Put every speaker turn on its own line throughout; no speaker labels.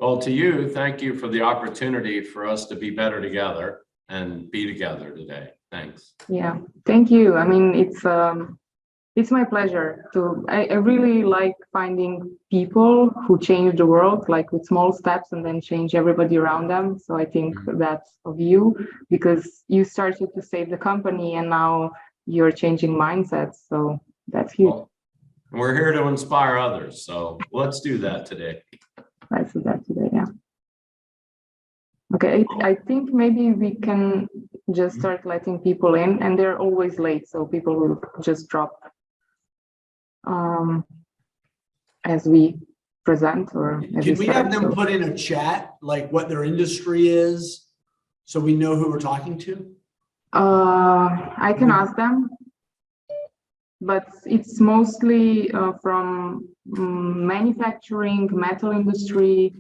Well, to you, thank you for the opportunity for us to be better together and be together today. Thanks.
Yeah, thank you. I mean, it's my pleasure to, I really like finding people who change the world, like with small steps and then change everybody around them. So I think that's of you, because you started to save the company and now you're changing mindsets. So that's huge.
Well, we're here to inspire others. So let's do that today.
Let's do that today, yeah. Okay, I think maybe we can just start letting people in, and they're always late, so people will just drop as we present or as
Can we have
start,
them
so.
put in a chat, like what their industry is, so we know who we're talking to?
I can ask them, but it's mostly from manufacturing, metal industry,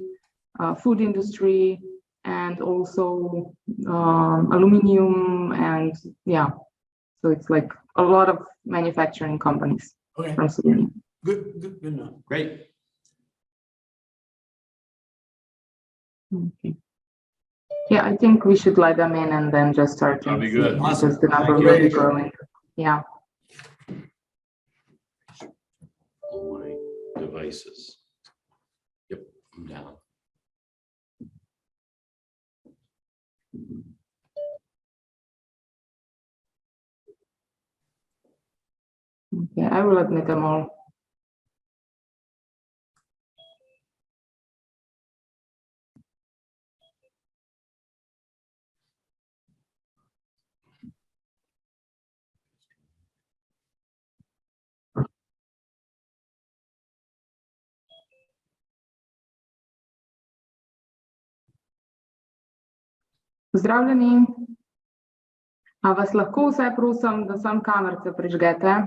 food industry, and also aluminum, and yeah, so it's like a lot of manufacturing companies from Slovenia.
Good enough.
Great.
Okay. Yeah, I think we should let them in and then just start.
That'd be good.
Because the number
Thank
will
you.
be growing. Yeah.
All my devices. Yep, I'm down.
Okay, I will admit them all. Pozdravljeni. A vas lahko vse prosim, da sam kamerce prižgete?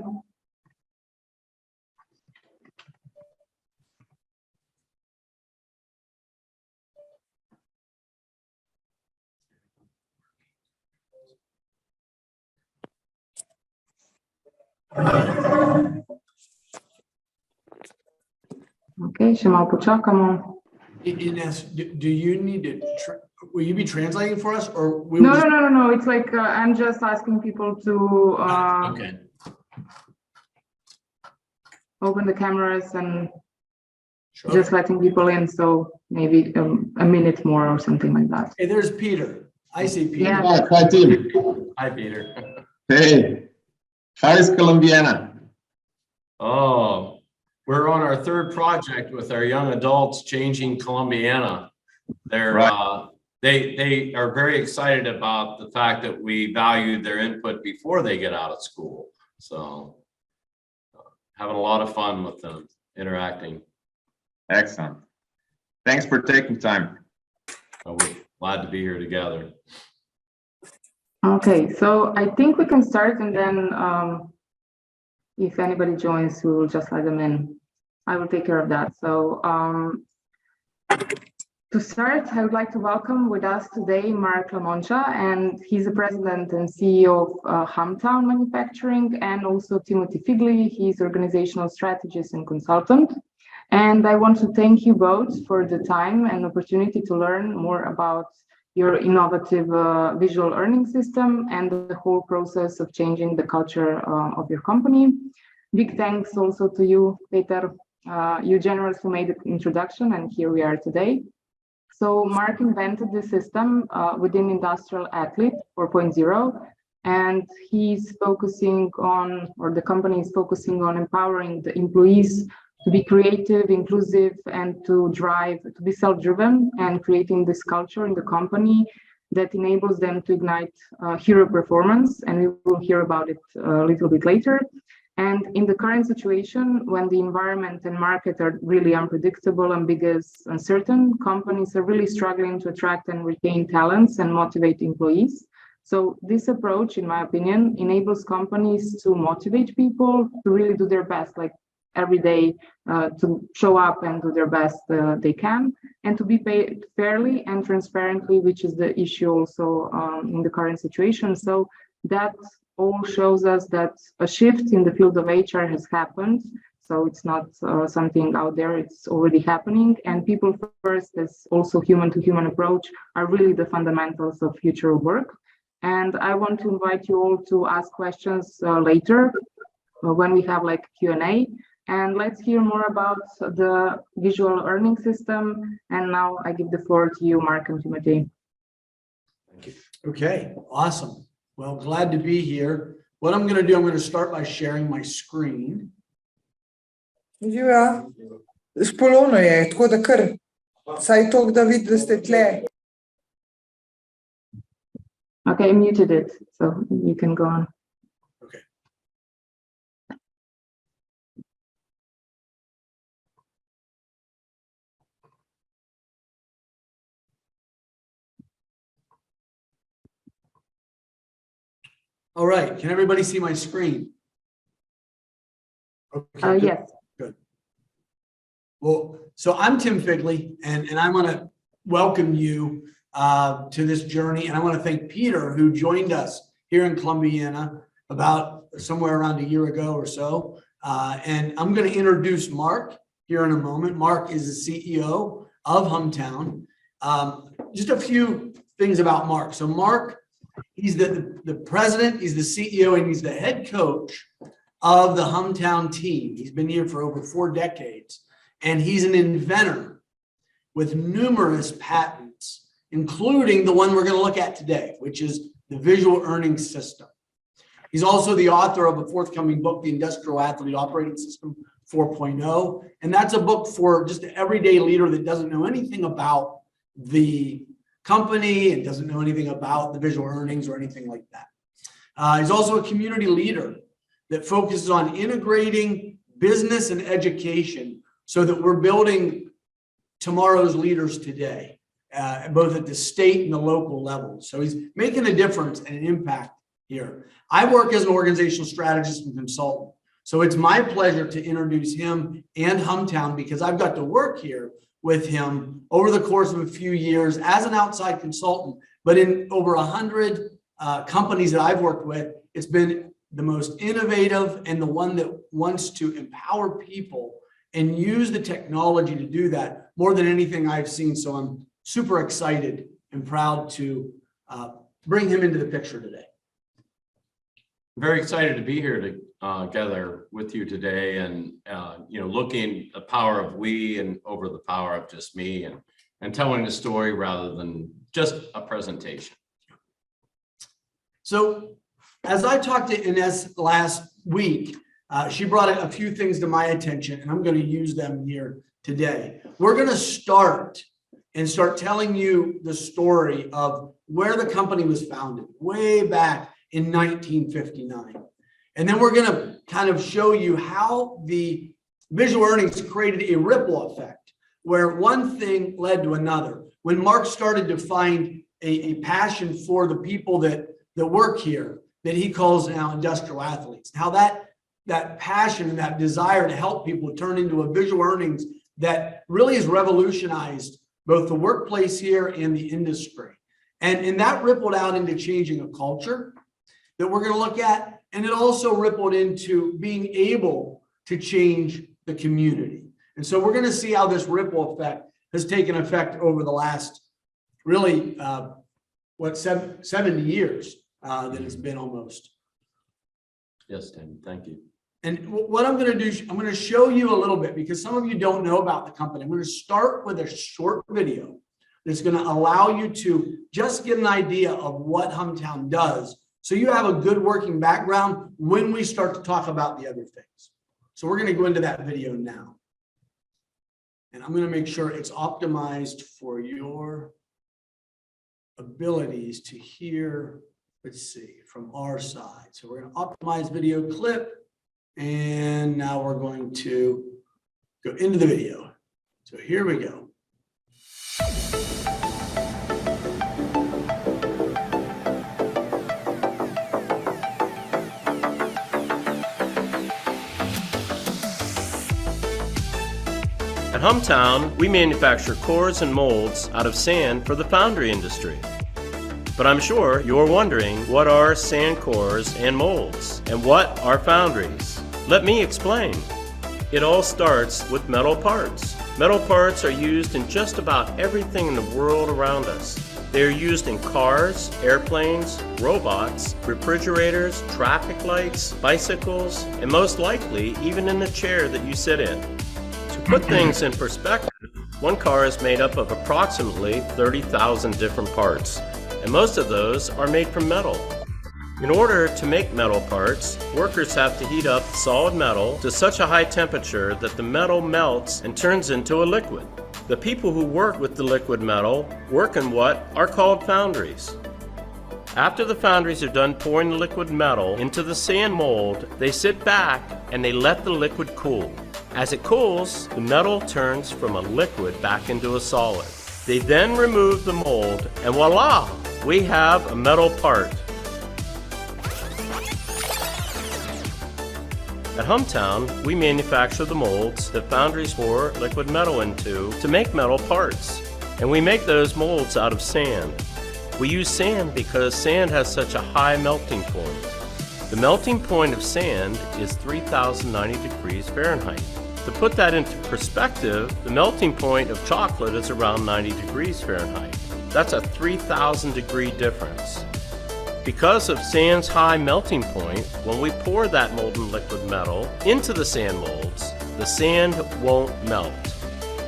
Ok, še malo počakamo.
Ines, do you need to, will you be translating for us, or we
No,
will just...
no. It's like I'm just asking people to
Okay.
open the cameras and
Sure.
just letting people in. So maybe a minute more or something like that.
Hey, there's Peter. I see Peter.
Yeah.
Hi, team.
Hi, Peter.
Hey, how is Colombiana?
Oh, we're on our third project with our young adults changing Colombiana. They're they are very excited about the fact that we valued their input before they get out of school. So having a lot of fun with them, interacting.
Excellent. Thanks for taking time.
We're glad to be here together.
Okay, so I think we can start, and then if anybody joins, we will just let them in. I will take care of that. So to start, I would like to welcome with us today Mark Lamoncha, and he's the president and CEO of Humtown Manufacturing, and also Timothy Figley. He's organizational strategist and consultant. And I want to thank you both for the time and opportunity to learn more about your innovative visual learning system and the whole process of changing the culture of your company. Big thanks also to you, Peter. You generously made the introduction, and here we are today. So Mark invented the system within Industrial Athlete 4.0, and he's focusing on, or the company is focusing on empowering the employees to be creative, inclusive, and to be self-driven, and creating this culture in the company that enables them to ignite hero performance. And we will hear about it a little bit later. And in the current situation, when the environment and market are really unpredictable and big as uncertain, companies are really struggling to attract and retain talents and motivate employees. So this approach, in my opinion, enables companies to motivate people to really do their best, like every day, to show up and do their best they can, and to be paid fairly and transparently, which is the issue also in the current situation. So that all shows us that a shift in the field of HR has happened. So it's not something out there, it's already happening. And people first is also human-to-human approach are really the fundamentals of future work. And I want to invite you all to ask questions later when we have like Q&A. And let's hear more about the visual earning system. And now I give the floor to you, Mark and Timothy.
Thank you.
Okay, awesome. Well, glad to be here. What I'm going to do, I'm going to start by sharing my screen.
Živijo, spolno je, tako da kar, saj toliko, da vidi, da ste tle.
Okay, I muted it, so you can go on.
Okay. All right, can everybody see my screen? Okay,
Yes.
good. Well, so I'm Tim Figley, and I want to welcome you to this journey. And I want to thank Peter, who joined us here in Columbiana about somewhere around a year ago or so. And I'm going to introduce Mark here in a moment. Mark is the CEO of Humtown. Just a few things about Mark. So Mark, he's the president, he's the CEO, and he's the head coach of the Humtown team. He's been here for over 4 decades, and he's an inventor with numerous patents, including the one we're going to look at today, which is the visual earning system. He's also the author of a forthcoming book, The Industrial Athlete Operating System 4.0. And that's a book for just an everyday leader that doesn't know anything about the company and doesn't know anything about the visual earnings or anything like that. He's also a community leader that focuses on integrating business and education so that we're building tomorrow's leaders today, both at the state and the local level. So he's making a difference and an impact here. I work as an organizational strategist and consultant. So it's my pleasure to introduce him and Humtown because I've got to work here with him over the course of a few years as an outside consultant, but in over 100 companies that I've worked with, it's been the most innovative and the one that wants to empower people and use the technology to do that more than anything I've seen. So I'm super excited and proud to bring him into the picture today.
Very excited to be here together with you today, and looking the power of we and over the power of just me, and telling a story rather than just a presentation.
So as I talked to Ines last week, she brought a few things to my attention, and I'm going to use them here today. We're going to start telling you the story of where the company was founded way back in 1959. And then we're going to kind of show you how the visual earnings created a ripple effect where one thing led to another. When Mark started to find a passion for the people that work here, that he calls now industrial athletes, how that passion and that desire to help people turn into a visual earnings that really has revolutionized both the workplace here and the industry. And that rippled out into changing a culture that we're going to look at. And it also rippled into being able to change the community. And so we're going to see how this ripple effect has taken effect over the last really, 70 years that it's been almost.
Yes, Tim, thank you.
And what I'm going to do, I'm going to show you a little bit because some of you don't know about the company. I'm going to start with a short video that's going to allow you to just get an idea of what Humtown does, so you have a good working background when we start to talk about the other things. So we're going to go into that video now. And I'm going to make sure it's optimized for your abilities to hear, let's see, from our side. So we're going to optimize video clip. And now we're going to go into the video. So here we go.
At Humtown, we manufacture cores and molds out of sand for the foundry industry. But I'm sure you're wondering, what are sand cores and molds? And what are foundries? Let me explain. It all starts with metal parts. Metal parts are used in just about everything in the world around us. They are used in cars, airplanes, robots, refrigerators, traffic lights, bicycles, and most likely even in the chair that you sit in. To put things in perspective, one car is made up of approximately 30,000 different parts, and most of those are made from metal. In order to make metal parts, workers have to heat up solid metal to such a high temperature that the metal melts and turns into a liquid. The people who work with the liquid metal work in what are called foundries. After the foundries are done pouring the liquid metal into the sand mold, they sit back and they let the liquid cool. As it cools, the metal turns from a liquid back into a solid. They then remove the mold and voila, we have a metal part. At Humtown, we manufacture the molds that foundries pour liquid metal into to make metal parts. And we make those molds out of sand. We use sand because sand has such a high melting point. The melting point of sand is 3,090 degrees Fahrenheit. To put that into perspective, the melting point of chocolate is around 90 degrees Fahrenheit. That's a 3,000 degree difference. Because of sand's high melting point, when we pour that molten liquid metal into the sand molds, the sand won't melt.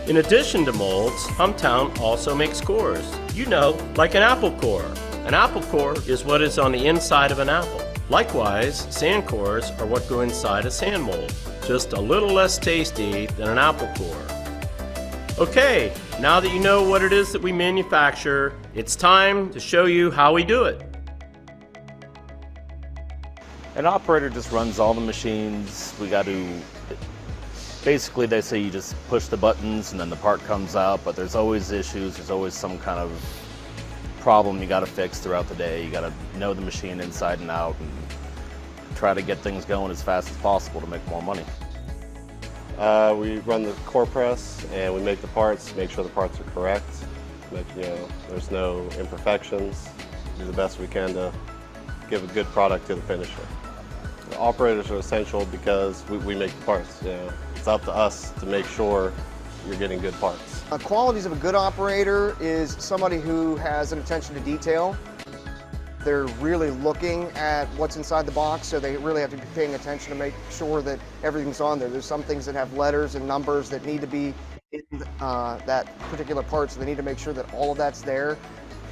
In addition to molds, Humtown also makes cores. You know, like an apple core. An apple core is what is on the inside of an apple. Likewise, sand cores are what go inside a sand mold, just a little less tasty than an apple core. Okay, now that you know what it is that we manufacture, it's time to show you how we do it.
An operator just runs all the machines. We got to, basically they say you just push the buttons and then the part comes out, but there's always issues, there's always some kind of problem you got to fix throughout the day. You got to know the machine inside and out and try to get things going as fast as possible to make more money.
We run the core press and we make the parts, make sure the parts are correct, make, there's no imperfections, do the best we can to give a good product to the finisher. The operators are essential because we make the parts. It's up to us to make sure you're getting good parts.
Qualities of a good operator is somebody who has an attention to detail. They're really looking at what's inside the box, so they really have to be paying attention to make sure that everything's on there. There's some things that have letters and numbers that need to be in that particular part, so they need to make sure that all of that's there.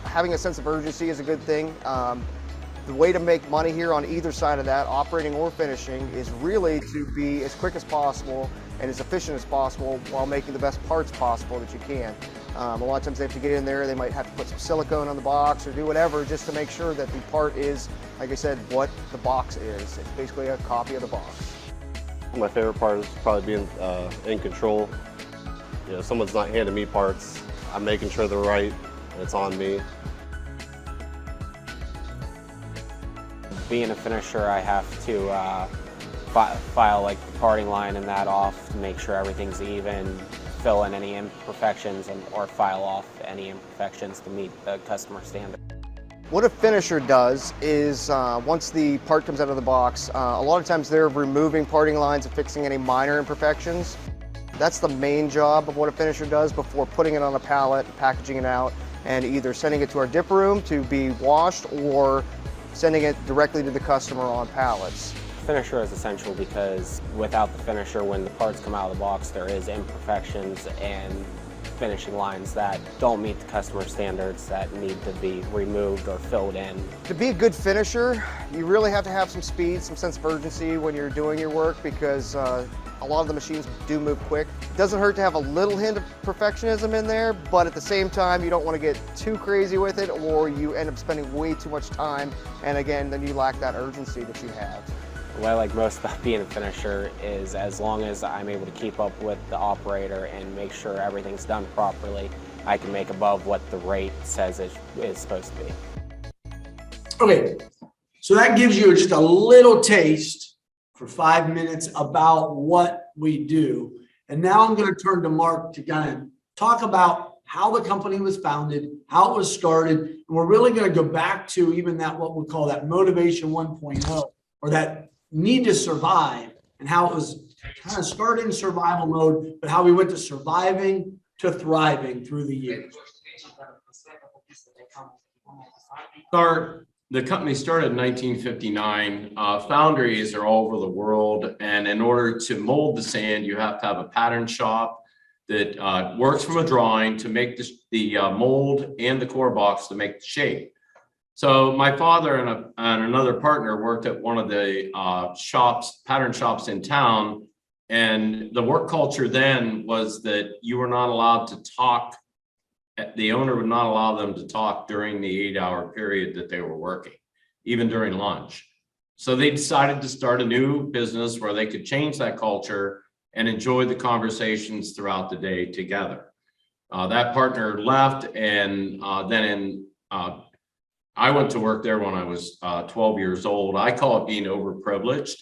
Having a sense of urgency is a good thing. The way to make money here on either side of that, operating or finishing, is really to be as quick as possible and as efficient as possible while making the best parts possible that you can. A lot of times they have to get in there, they might have to put some silicone on the box or do whatever just to make sure that the part is, like I said, what the box is. It's basically a copy of the box.
My favorite part is probably being in control. Someone's not handing me parts, I'm making sure they're right, and it's on me.
Being a finisher, I have to file like the parting line and that off to make sure everything's even, fill in any imperfections or file off any imperfections to meet the customer standard.
What a finisher does is once the part comes out of the box, a lot of times they're removing parting lines and fixing any minor imperfections. That's the main job of what a finisher does before putting it on a pallet, packaging it out, and either sending it to our dip room to be washed or sending it directly to the customer on pallets.
Finisher is essential because without the finisher, when the parts come out of the box, there is imperfections and finishing lines that don't meet the customer standards that need to be removed or filled in.
To be a good finisher, you really have to have some speed, some sense of urgency when you're doing your work because a lot of the machines do move quick. It doesn't hurt to have a little hint of perfectionism in there, but at the same time, you don't want to get too crazy with it or you end up spending way too much time, and again, then you lack that urgency that you have.
What I like most about being a finisher is as long as I'm able to keep up with the operator and make sure everything's done properly, I can make above what the rate says it is supposed to be.
Okay, so that gives you just a little taste for 5 minutes about what we do. And now I'm going to turn to Mark to kind of talk about how the company was founded, how it was started, and we're really going to go back to even that, what we call that motivation 1.0, or that need to survive, and how it was kind of started in survival mode, but how we went to surviving to thriving through the years.
The company started in 1959. Foundries are all over the world, and in order to mold the sand, you have to have a pattern shop that works from a drawing to make the mold and the core box to make the shape. So my father and another partner worked at one of the pattern shops in town, and the work culture then was that you were not allowed to talk. The owner would not allow them to talk during the 8-hour period that they were working, even during lunch. So they decided to start a new business where they could change that culture and enjoy the conversations throughout the day together. That partner left, and then I went to work there when I was 12 years old. I call it being overprivileged.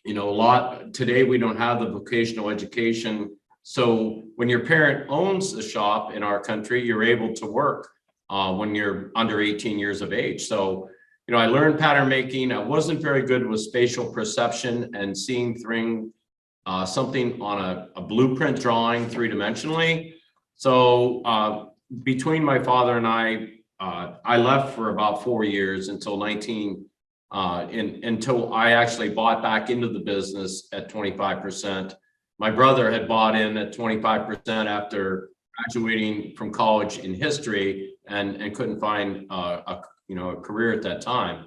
You know, today we don't have the vocational education. So when your parent owns a shop in our country, you're able to work when you're under 18 years of age. So, you know, I learned pattern making. I wasn't very good with spatial perception and seeing something on a blueprint drawing 3-dimensionally. So between my father and I left for about 4 years until until I actually bought back into the business at 25%. My brother had bought in at 25% after graduating from college in history and couldn't find a career at that time.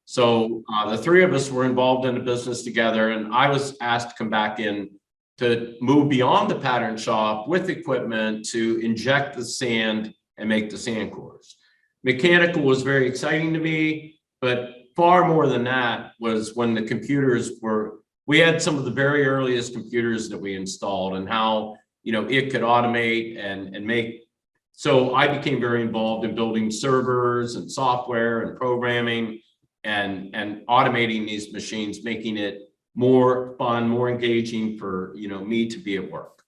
So the three of us were involved in the business together, and I was asked to come back in to move beyond the pattern shop with equipment to inject the sand and make the sand cores. Mechanical was very exciting to me, but far more than that was when the computers we had some of the very earliest computers that we installed, and how, you know, it could automate and make. So I became very involved in building servers and software and programming and automating these machines, making it more fun, more engaging for, you know, me to be at work.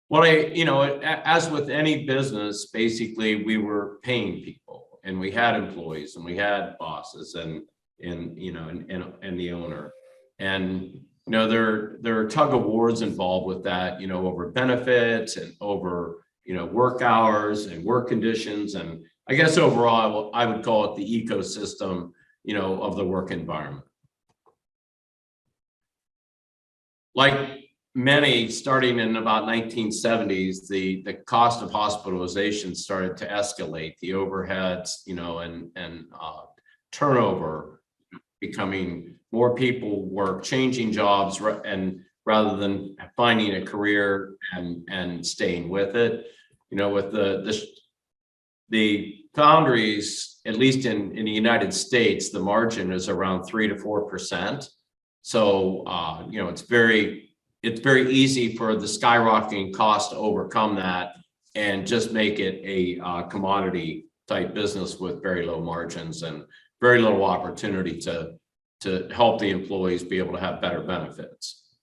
Well, as with any business, basically we were paying people, and we had employees, and we had bosses, and the owner, and you know, there are tug of wars involved with that, you know, over benefits and over, you know, work hours and work conditions, and I guess overall I would call it the ecosystem, you know, of the work environment. Like many, starting in about 1970s, the cost of hospitalization started to escalate. The overheads, you know, and turnover, becoming more people were changing jobs, and rather than finding a career and staying with it, you know, with the foundries, at least in the United States, the margin is around 3 to 4%. So you know, it's very easy for the skyrocketing cost to overcome that and just make it a commodity type business with very low margins and very little opportunity to help the employees be able to have better benefits.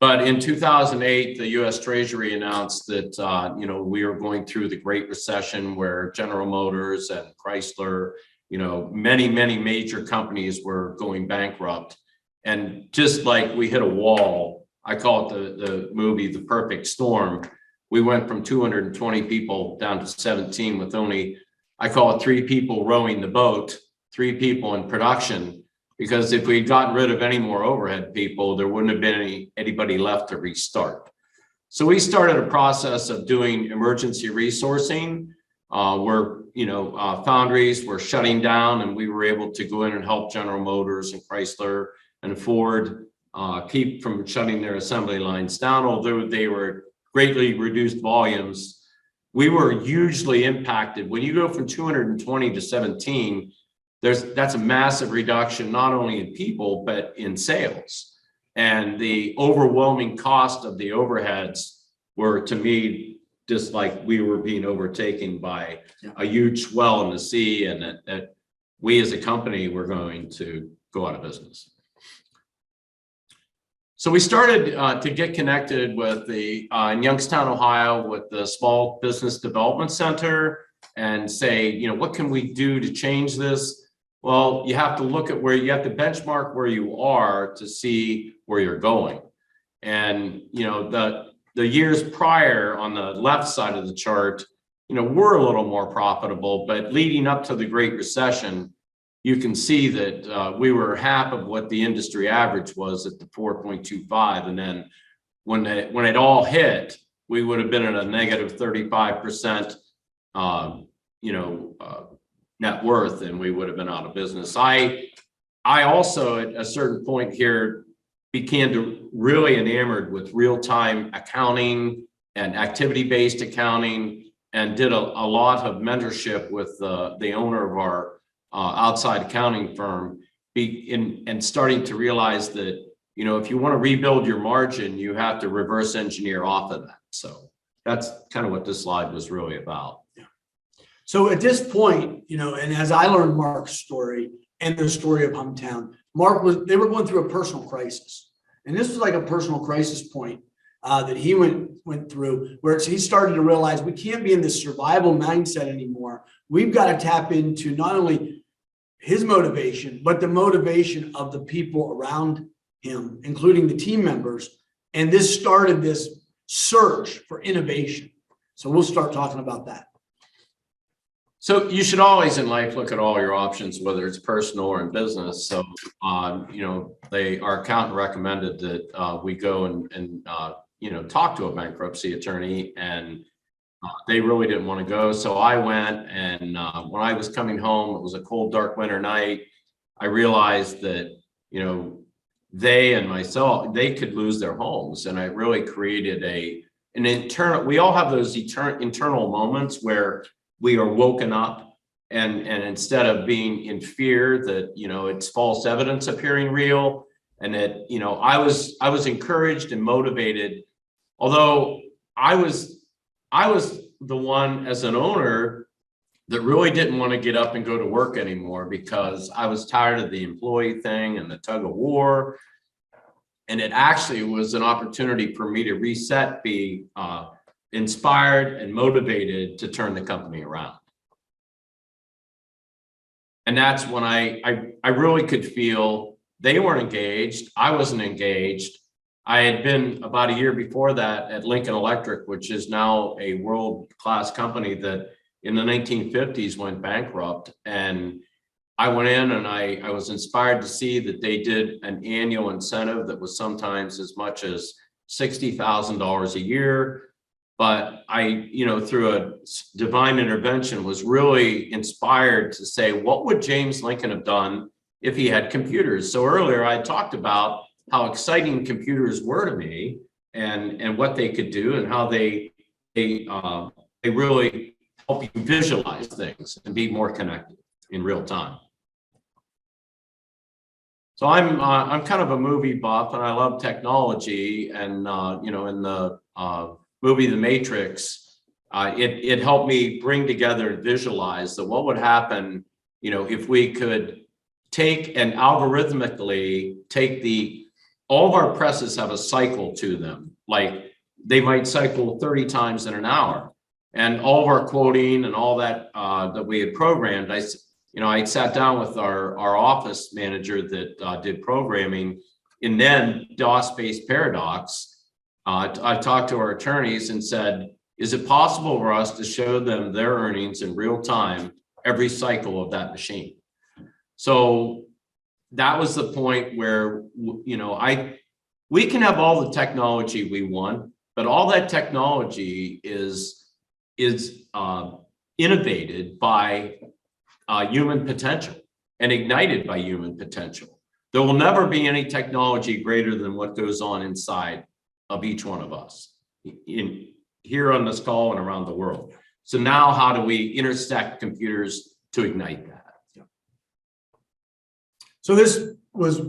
But in 2008, the US Treasury announced that you know, we were going through the Great Recession, where General Motors and Chrysler, you know, many major companies were going bankrupt. And just like we hit a wall, I call it the movie The Perfect Storm. We went from 220 people down to 17 with only, I call it 3 people rowing the boat, 3 people in production, because if we'd gotten rid of any more overhead people, there wouldn't have been anybody left to restart. So we started a process of doing emergency resourcing, where, you know, foundries were shutting down, and we were able to go in and help General Motors and Chrysler and Ford keep from shutting their assembly lines down. Although they were greatly reduced volumes, we were hugely impacted. When you go from 220 to 17, that's a massive reduction, not only in people, but in sales. And the overwhelming cost of the overheads were, to me, just like we were being overtaken by a huge swell in the sea, and that we as a company were going to go out of business. So we started to get connected with in Youngstown, Ohio, with the Small Business Development Center, and say, you know, what can we do to change this? Well, you have to look at where you have to benchmark where you are to see where you're going. And, you know, the years prior on the left side of the chart, you know, were a little more profitable, but leading up to the Great Recession, you can see that we were half of what the industry average was at the 4.25. And then when it all hit, we would have been at a negative 35%, net worth, and we would have been out of business. I also at a certain point here began to really enamored with real-time accounting and activity-based accounting, and did a lot of mentorship with the owner of our outside accounting firm, and starting to realize that, you know, if you want to rebuild your margin, you have to reverse engineer off of that. So that's kind of what this slide was really about.
So at this point, you know, and as I learned Mark's story and the story of Humtown, they were going through a personal crisis. And this was like a personal crisis point that he went through, where he started to realize we can't be in this survival mindset anymore. We've got to tap into not only his motivation, but the motivation of the people around him, including the team members. And this started this search for innovation. So we'll start talking about that.
So you should always in life look at all your options, whether it's personal or in business. So, you know, our accountant recommended that we go and you know, talk to a bankruptcy attorney, and they really didn't want to go. So I went, and when I was coming home, it was a cold, dark winter night. I realized that, you know, they and myself, they could lose their homes. And I really created an internal, we all have those internal moments where we are woken up, and instead of being in fear that, you know, it's false evidence appearing real, and that, you know, I was encouraged and motivated, although I was the one as an owner that really didn't want to get up and go to work anymore, because I was tired of the employee thing and the tug of war. And it actually was an opportunity for me to reset, be inspired and motivated to turn the company around. And that's when I really could feel they weren't engaged. I wasn't engaged. I had been about a year before that at Lincoln Electric, which is now a world-class company that in the 1950s went bankrupt. And I went in and I was inspired to see that they did an annual incentive that was sometimes as much as $60,000 a year. But I, you know, through a divine intervention, was really inspired to say, what would James Lincoln have done if he had computers? So earlier I talked about how exciting computers were to me, and what they could do, and how they really help you visualize things and be more connected in real time. So I'm kind of a movie buff, and I love technology, and you know, in the movie The Matrix, it helped me bring together and visualize that what would happen, you know, if we could take and algorithmically take all of our presses have a cycle to them. Like they might cycle 30 times in an hour, and all of our quoting and all that that we had programmed, I sat down with our office manager that did programming in then DOS-based Paradox. I talked to our attorneys and said, is it possible for us to show them their earnings in real time every cycle of that machine? So that was the point where, you know, we can have all the technology we want, but all that technology is innovated by human potential and ignited by human potential. There will never be any technology greater than what goes on inside of each one of us here on this call and around the world. So now how do we intersect computers to ignite that?
Yeah. So this was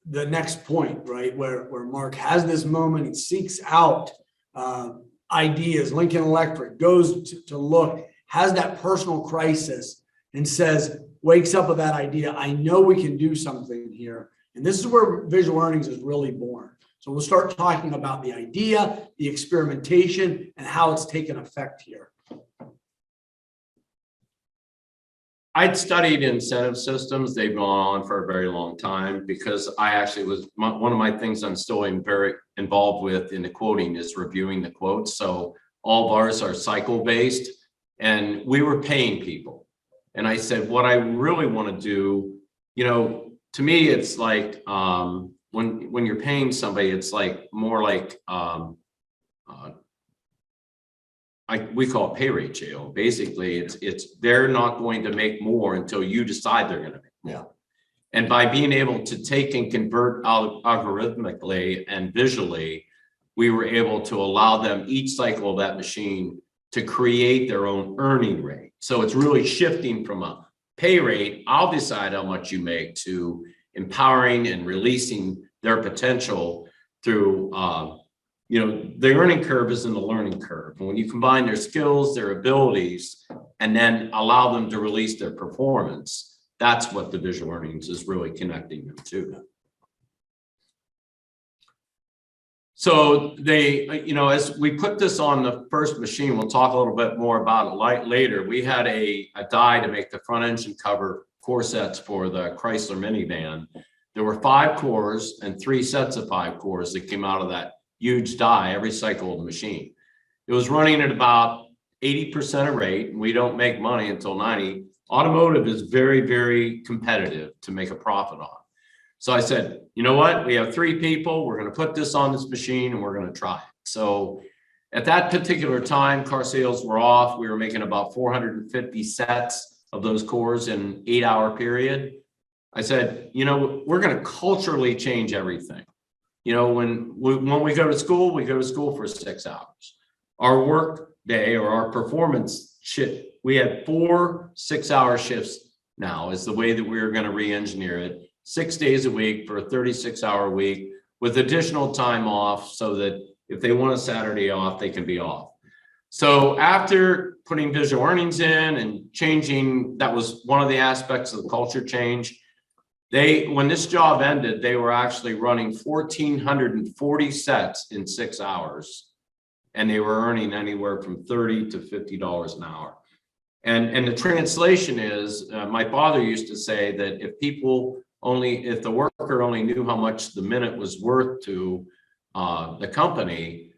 the next point, right? Where Mark has this moment, he seeks out ideas. Lincoln Electric goes to look, has that personal crisis, and says, wakes up with that idea. I know we can do something here. And this is where visual earnings is really born. So we'll start talking about the idea, the experimentation, and how it's taken effect here.
I'd studied incentive systems. They've gone on for a very long time because I actually one of my things I'm still very involved with in the quoting is reviewing the quotes. So all of ours are cycle based, and we were paying people. And I said, what I really want to do, to me, it's like when you're paying somebody, it's like more like we call it pay rate jail. Basically, it's they're not going to make more until you decide they're going to make more. And by being able to take and convert algorithmically and visually, we were able to allow them each cycle of that machine to create their own earning rate. So it's really shifting from a pay rate, I'll decide how much you make, to empowering and releasing their potential through the earning curve is in the learning curve. And when you combine their skills, their abilities, and then allow them to release their performance, that's what the visual earnings is really connecting them to. So they, as we put this on the first machine, we'll talk a little bit more about it later. We had a die to make the front engine cover core sets for the Chrysler minivan. There were 5 cores and 3 sets of 5 cores that came out of that huge die every cycle of the machine. It was running at about 80% of rate, and we don't make money until 90. Automotive is very, very competitive to make a profit on. So I said, you know what? We have 3 people. We're going to put this on this machine and we're going to try it. So at that particular time, car sales were off. We were making about 450 sets of those cores in an 8-hour period. I said, we're going to culturally change everything. When we go to school for 6 hours. Our work day or our performance shift, we had 4 6-hour shifts now is the way that we're going to re-engineer it. 6 days a week for a 36-hour week with additional time off so that if they want a Saturday off, they can be off. So after putting visual earnings in and changing, that was one of the aspects of the culture change. When this job ended, they were actually running 1,440 sets in 6 hours, and they were earning anywhere from $30 to $50 an hour. And the translation is, my father used to say that if the worker only knew how much the minute was worth to the company,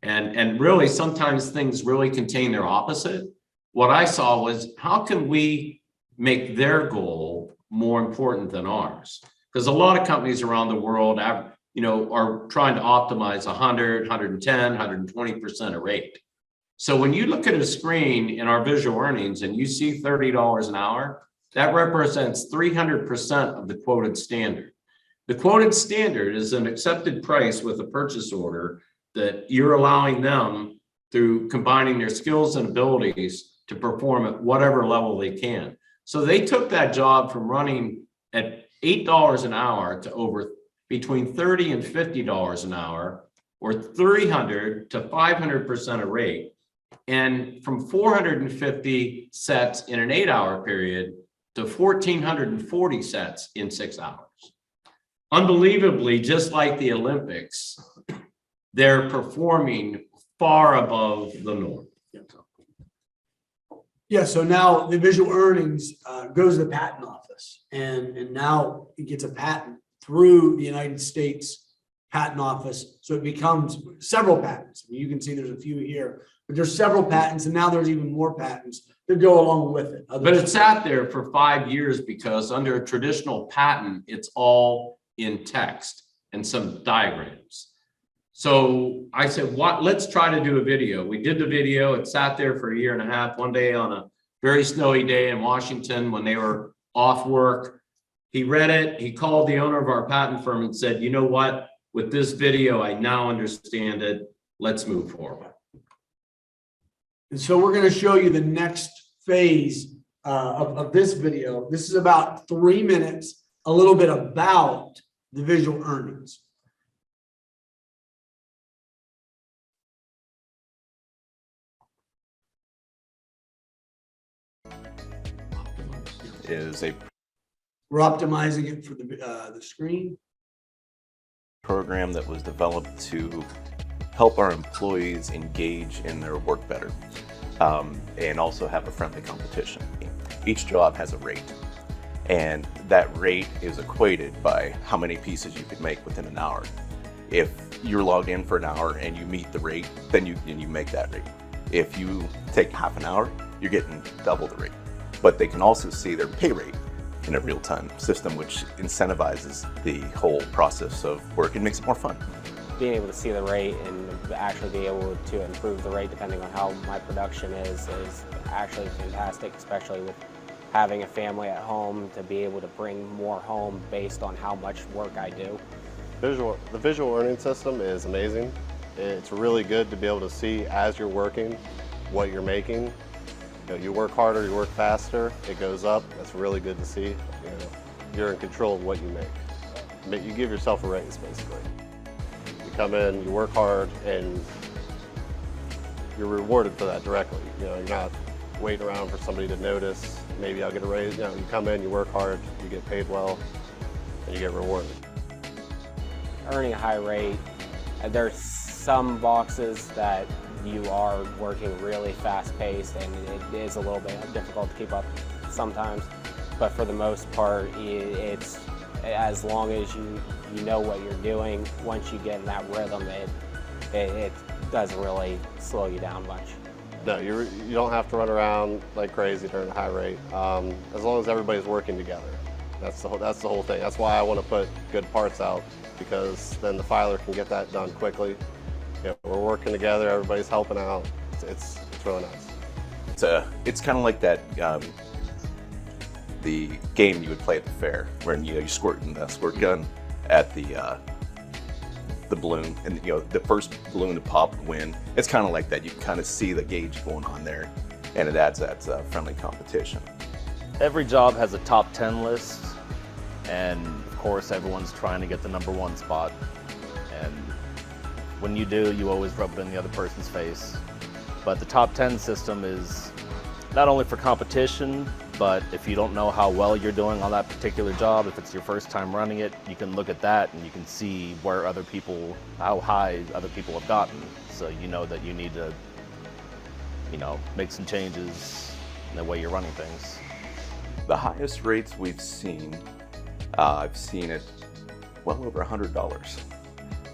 and really sometimes things really contain their opposite. What I saw was, how can we make their goal more important than ours? Because a lot of companies around the world are trying to optimize 100, 110, 120% of rate. So when you look at a screen in our visual earnings and you see $30 an hour, that represents 300% of the quoted standard. The quoted standard is an accepted price with a purchase order that you're allowing them, through combining their skills and abilities, to perform at whatever level they can. So they took that job from running at $8 an hour to over between $30 and $50 an hour, or 300 to 500% of rate, and from 450 sets in an 8-hour period to 1,440 sets in 6 hours. Unbelievably, just like the Olympics, they're performing far above the norm.
Yeah, so now the visual earnings goes to the patent office, and now it gets a patent through the United States Patent Office. So it becomes several patents. You can see there's a few here, but there's several patents, and now there's even more patents that go along with it.
But it sat there for 5 years because under a traditional patent, it's all in text and some diagrams. So I said, let's try to do a video. We did the video. It sat there for 1.5 years. One day on a very snowy day in Washington when they were off work, he read it. He called the owner of our patent firm and said, you know what? With this video, I now understand it. Let's move forward.
And so we're going to show you the next phase of this video. This is about 3 minutes, a little bit about the visual earnings. We're optimizing it for the screen.
Program that was developed to help our employees engage in their work better, and also have a friendly competition. Each job has a rate, and that rate is equated by how many pieces you could make within an hour. If you're logged in for an hour and you meet the rate, then you make that rate. If you take half an hour, you're getting double the rate. But they can also see their pay rate in a real-time system, which incentivizes the whole process of work and makes it more fun.
Being able to see the rate and actually be able to improve the rate depending on how my production is actually fantastic, especially with having a family at home, to be able to bring more home based on how much work I do.
The visual earning system is amazing. It's really good to be able to see as you're working what you're making. You know, you work harder, you work faster, it goes up. That's really good to see. You know, you're in control of what you make. You give yourself a raise, basically. You come in, you work hard, and you're rewarded for that directly. You know, you're not waiting around for somebody to notice. Maybe I'll get a raise. You know, you come in, you work hard, you get paid well, and you get rewarded.
Earning a high rate, there's some boxes that you are working really fast paced and it is a little bit difficult to keep up sometimes, but for the most part it's as long as you know what you're doing. Once you get in that rhythm, it doesn't really slow you down much.
No, you don't have to run around like crazy during a high rate, as long as everybody's working together. That's the whole thing. That's why I want to put good parts out, because then the filer can get that done quickly. You know, we're working together, everybody's helping out. It's really nice.
It's kind of like that the game you would play at the fair, where you're squirting the squirt gun at the balloon, and the first balloon to pop would win. It's kind of like that. You can kind of see the gauge going on there, and it adds that friendly competition.
Every job has a top 10 list, and of course everyone's trying to get the #1 spot. And when you do, you always rub it in the other person's face. But the top 10 system is not only for competition, but if you don't know how well you're doing on that particular job, if it's your first time running it, you can look at that and you can see where how high other people have gotten. So you know that you need to, make some changes in the way you're running things.
The highest rates we've seen, I've seen it well over $100.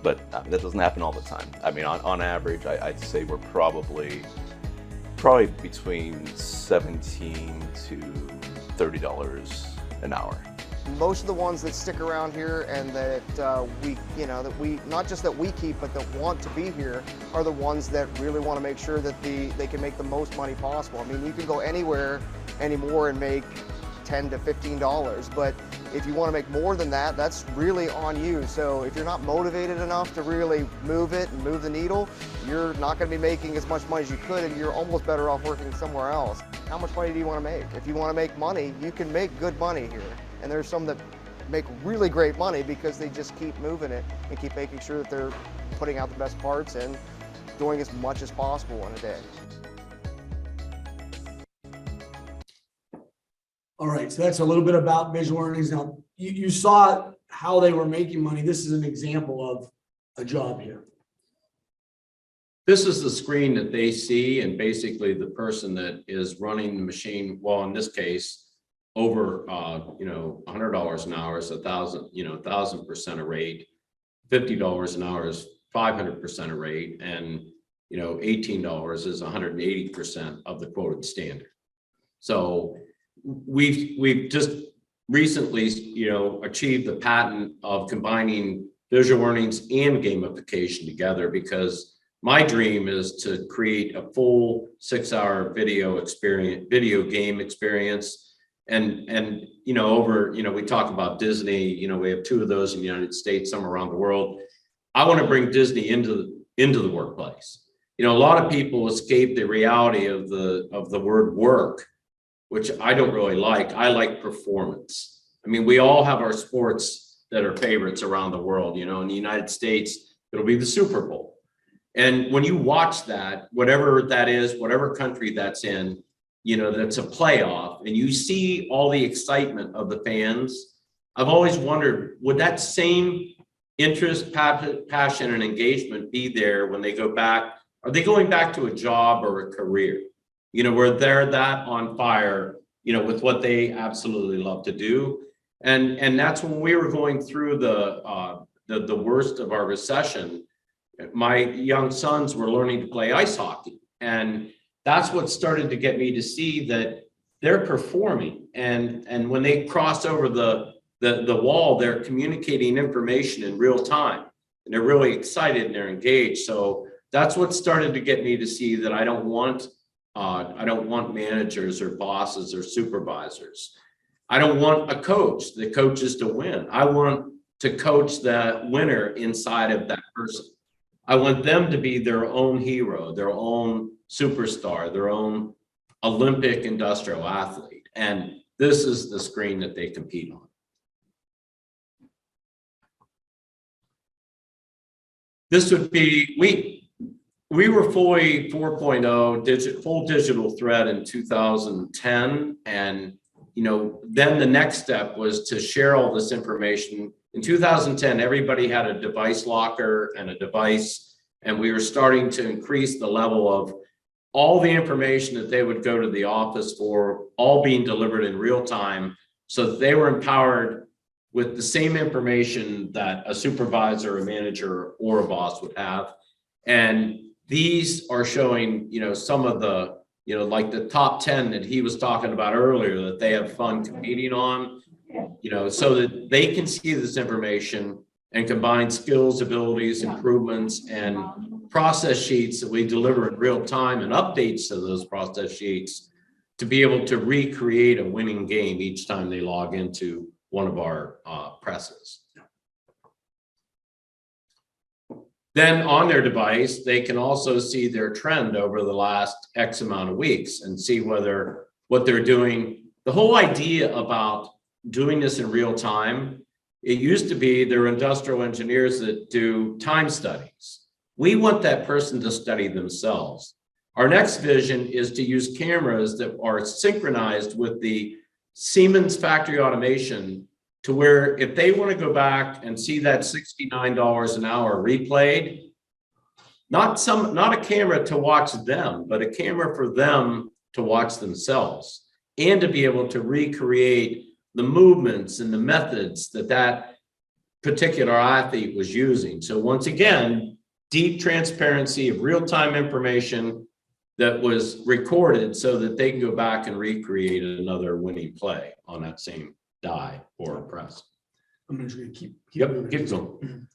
But that doesn't happen all the time. I mean, on average, I'd say we're probably between $17 to $30 an hour.
Most of the ones that stick around here and that we not just that we keep, but that want to be here, are the ones that really want to make sure that they can make the most money possible. I mean, you can go anywhere anymore and make $10 to $15, but if you want to make more than that, that's really on you. So if you're not motivated enough to really move it and move the needle, you're not going to be making as much money as you could, and you're almost better off working somewhere else. How much money do you want to make? If you want to make money, you can make good money here. And there's some that make really great money because they just keep moving it and keep making sure that they're putting out the best parts and doing as much as possible in a day.
All right, so that's a little bit about visual earnings. Now, you saw how they were making money. This is an example of a job here.
This is the screen that they see, and basically the person that is running the machine, well, in this case, over $100 an hour is 1,000% a rate. $50 an hour is 500% a rate, and $18 is 180% of the quoted standard. So we've just recently achieved the patent of combining visual earnings and gamification together, because my dream is to create a full 6-hour video game experience. And we talk about Disney, we have 2 of those in the United States, some around the world. I want to bring Disney into the workplace. A lot of people escape the reality of the word work, which I don't really like. I like performance. I mean, we all have our sports that are favorites around the world. In the United States, it'll be the Super Bowl. And when you watch that, whatever that is, whatever country that's in, that's a playoff, and you see all the excitement of the fans, I've always wondered, would that same interest, passion, and engagement be there when they go back? Are they going back to a job or a career? Where they're that on fire, with what they absolutely love to do. And that's when we were going through the worst of our recession. My young sons were learning to play ice hockey, and that's what started to get me to see that they're performing. And when they cross over the wall, they're communicating information in real time, and they're really excited and they're engaged. So that's what started to get me to see that I don't want managers or bosses or supervisors. I don't want a coach that coaches to win. I want to coach the winner inside of that person. I want them to be their own hero, their own superstar, their own Olympic industrial athlete. And this is the screen that they compete on. This would be, we were fully 4.0 full digital thread in 2010. And, then the next step was to share all this information. In 2010, everybody had a device locker and a device, and we were starting to increase the level of all the information that they would go to the office for, all being delivered in real time, so that they were empowered with the same information that a supervisor, a manager, or a boss would have. And these are showing, some of the, like the top 10 that he was talking about earlier, that they have fun competing on, so that they can see this information and combine skills, abilities, improvements, and process sheets that we deliver in real time and updates to those process sheets to be able to recreate a winning game each time they log into one of our presses. Then on their device, they can also see their trend over the last X amount of weeks and see whether what they're doing. The whole idea about doing this in real time, it used to be there were industrial engineers that do time studies. We want that person to study themselves. Our next vision is to use cameras that are synchronized with the Siemens factory automation, to where if they want to go back and see that $69 an hour replayed, not a camera to watch them, but a camera for them to watch themselves, and to be able to recreate the movements and the methods that particular athlete was using. So once again, deep transparency of real-time information that was recorded so that they can go back and recreate another winning play on that same die or press.
I'm just gonna keep
going.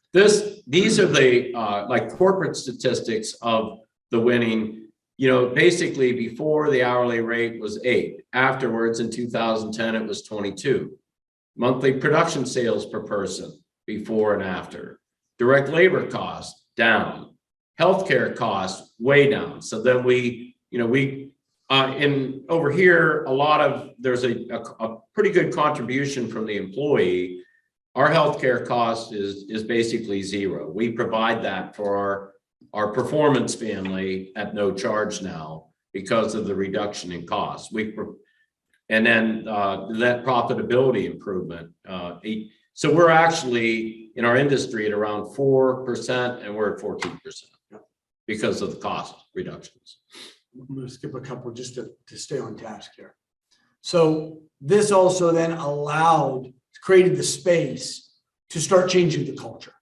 These are the like corporate statistics of the winning. Basically before, the hourly rate was 8. Afterwards, in 2010, it was 22. Monthly production sales per person before and after. Direct labor costs down. Healthcare costs way down. So then in over here, there's a pretty good contribution from the employee. Our healthcare cost is basically zero. We provide that for our performance family at no charge now because of the reduction in costs. And then that profitability improvement. So we're actually in our industry at around 4%, and we're at 14% because of the cost reductions.
I'm going to skip a couple just to stay on task here. So this also then created the space to start changing the culture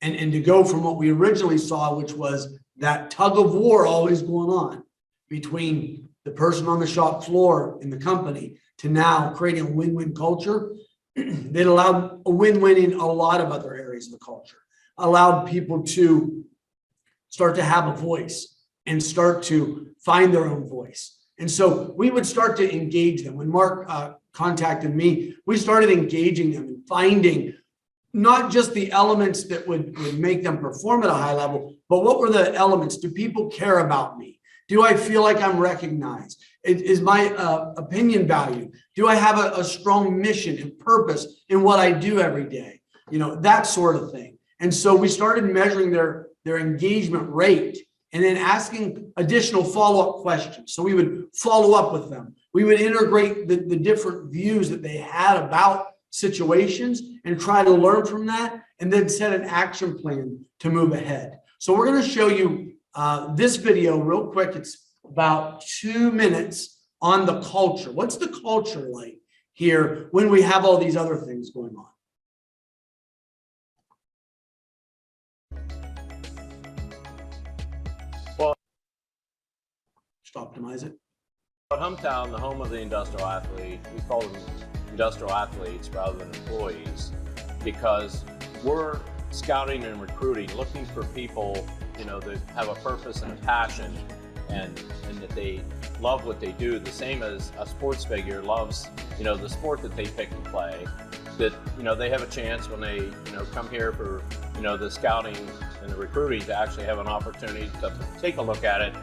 and to go from what we originally saw, which was that tug of war always going on between the person on the shop floor in the company, to now creating a win-win culture that allowed a win-win in a lot of other areas of the culture, allowed people to start to have a voice and start to find their own voice. And so we would start to engage them. When Mark contacted me, we started engaging them and finding not just the elements that would make them perform at a high level, but what were the elements? Do people care about me? Do I feel like I'm recognized? Is my opinion valued? Do I have a strong mission and purpose in what I do every day? That sort of thing. And so we started measuring their engagement rate and then asking additional follow-up questions. So we would follow up with them. We would integrate the different views that they had about situations and try to learn from that, and then set an action plan to move ahead. So we're going to show you this video real quick. It's about 2 minutes on the culture. What's the culture like here when we have all these other things going on?
Well,
just optimize it.
At Humtown, the home of the industrial athlete, we call them industrial athletes rather than employees, because we're scouting and recruiting, looking for people, you know, that have a purpose and a passion, and that they love what they do, the same as a sports figure loves, you know, the sport that they pick and play. That, you know, they have a chance when they, you know, come here for, you know, the scouting and the recruiting to actually have an opportunity to take a look at it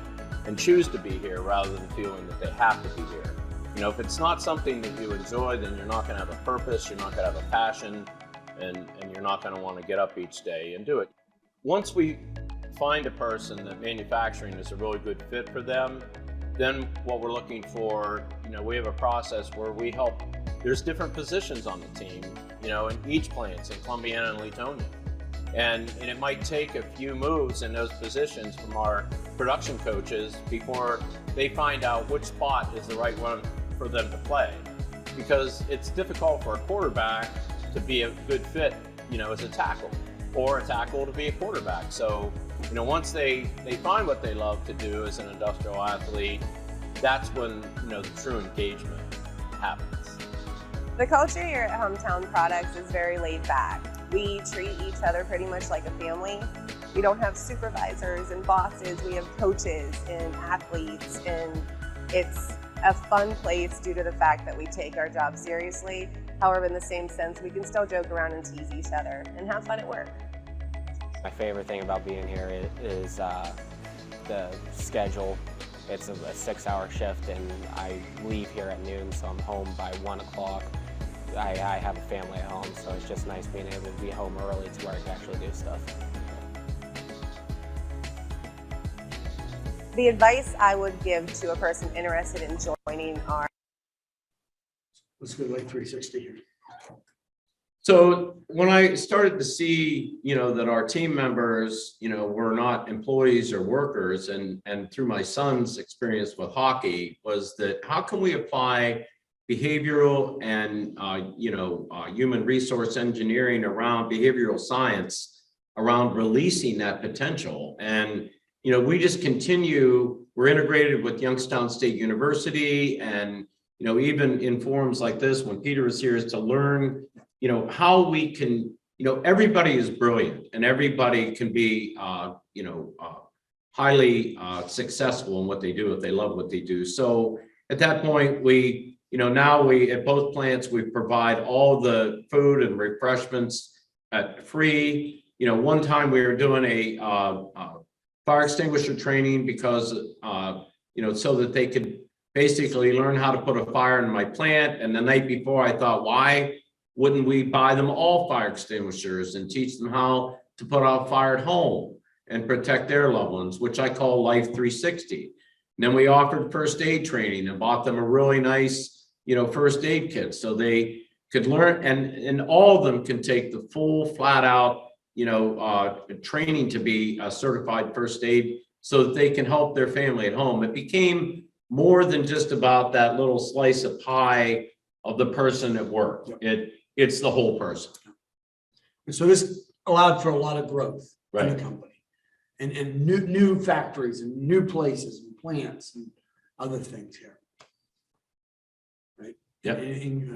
and choose to be here rather than feeling that they have to be here. You know, if it's not something that you enjoy, then you're not going to have a purpose, you're not going to have a passion, and you're not going to want to get up each day and do it. Once we find a person that manufacturing is a really good fit for them, then what we're looking for, you know, we have a process where we help. There's different positions on the team, you know, in each plants in Columbiana and Latonia. And it might take a few moves in those positions from our production coaches before they find out which spot is the right one for them to play. Because it's difficult for a quarterback to be a good fit, you know, as a tackle, or a tackle to be a quarterback. So, you know, once they find what they love to do as an industrial athlete, that's when, you know, the true engagement happens.
The culture here at Humtown Products is very laid back. We treat each other pretty much like a family. We don't have supervisors and bosses, we have coaches and athletes, and it's a fun place due to the fact that we take our job seriously. However, in the same sense, we can still joke around and tease each other and have fun at work.
My favorite thing about being here is the schedule. It's a 6-hour shift, and I leave here at noon, so I'm home by 1 o'clock. I have a family at home, so it's just nice being able to be home early to where I can actually do stuff.
The advice I would give to a person interested in joining our...
Let's go like 360 here.
So when I started to see, you know, that our team members, you know, were not employees or workers, and through my son's experience with hockey, was that how can we apply behavioral and, human resource engineering around behavioral science, around releasing that potential. And, you know, we just continue, we're integrated with Youngstown State University, and, you know, even in forums like this, when Peter is here, is to learn, you know, how we can, you know, everybody is brilliant and everybody can be, highly successful in what they do if they love what they do. So at that point, we, you know, now we, at both plants, we provide all the food and refreshments at free. You know, one time we were doing a fire extinguisher training because, so that they could basically learn how to put a fire in my plant. And the night before, I thought, why wouldn't we buy them all fire extinguishers and teach them how to put out fire at home and protect their loved ones, which I call Life 360. And then we offered first aid training and bought them a really nice, you know, first aid kit so they could learn, and all of them can take the full flat out, training to be a certified first aid so that they can help their family at home. It became more than just about that little slice of pie of the person at work. It's the whole person.
And so this allowed for a lot of growth in
Right.
the company, and new factories and new places and plants and other things here. Right.
Yep.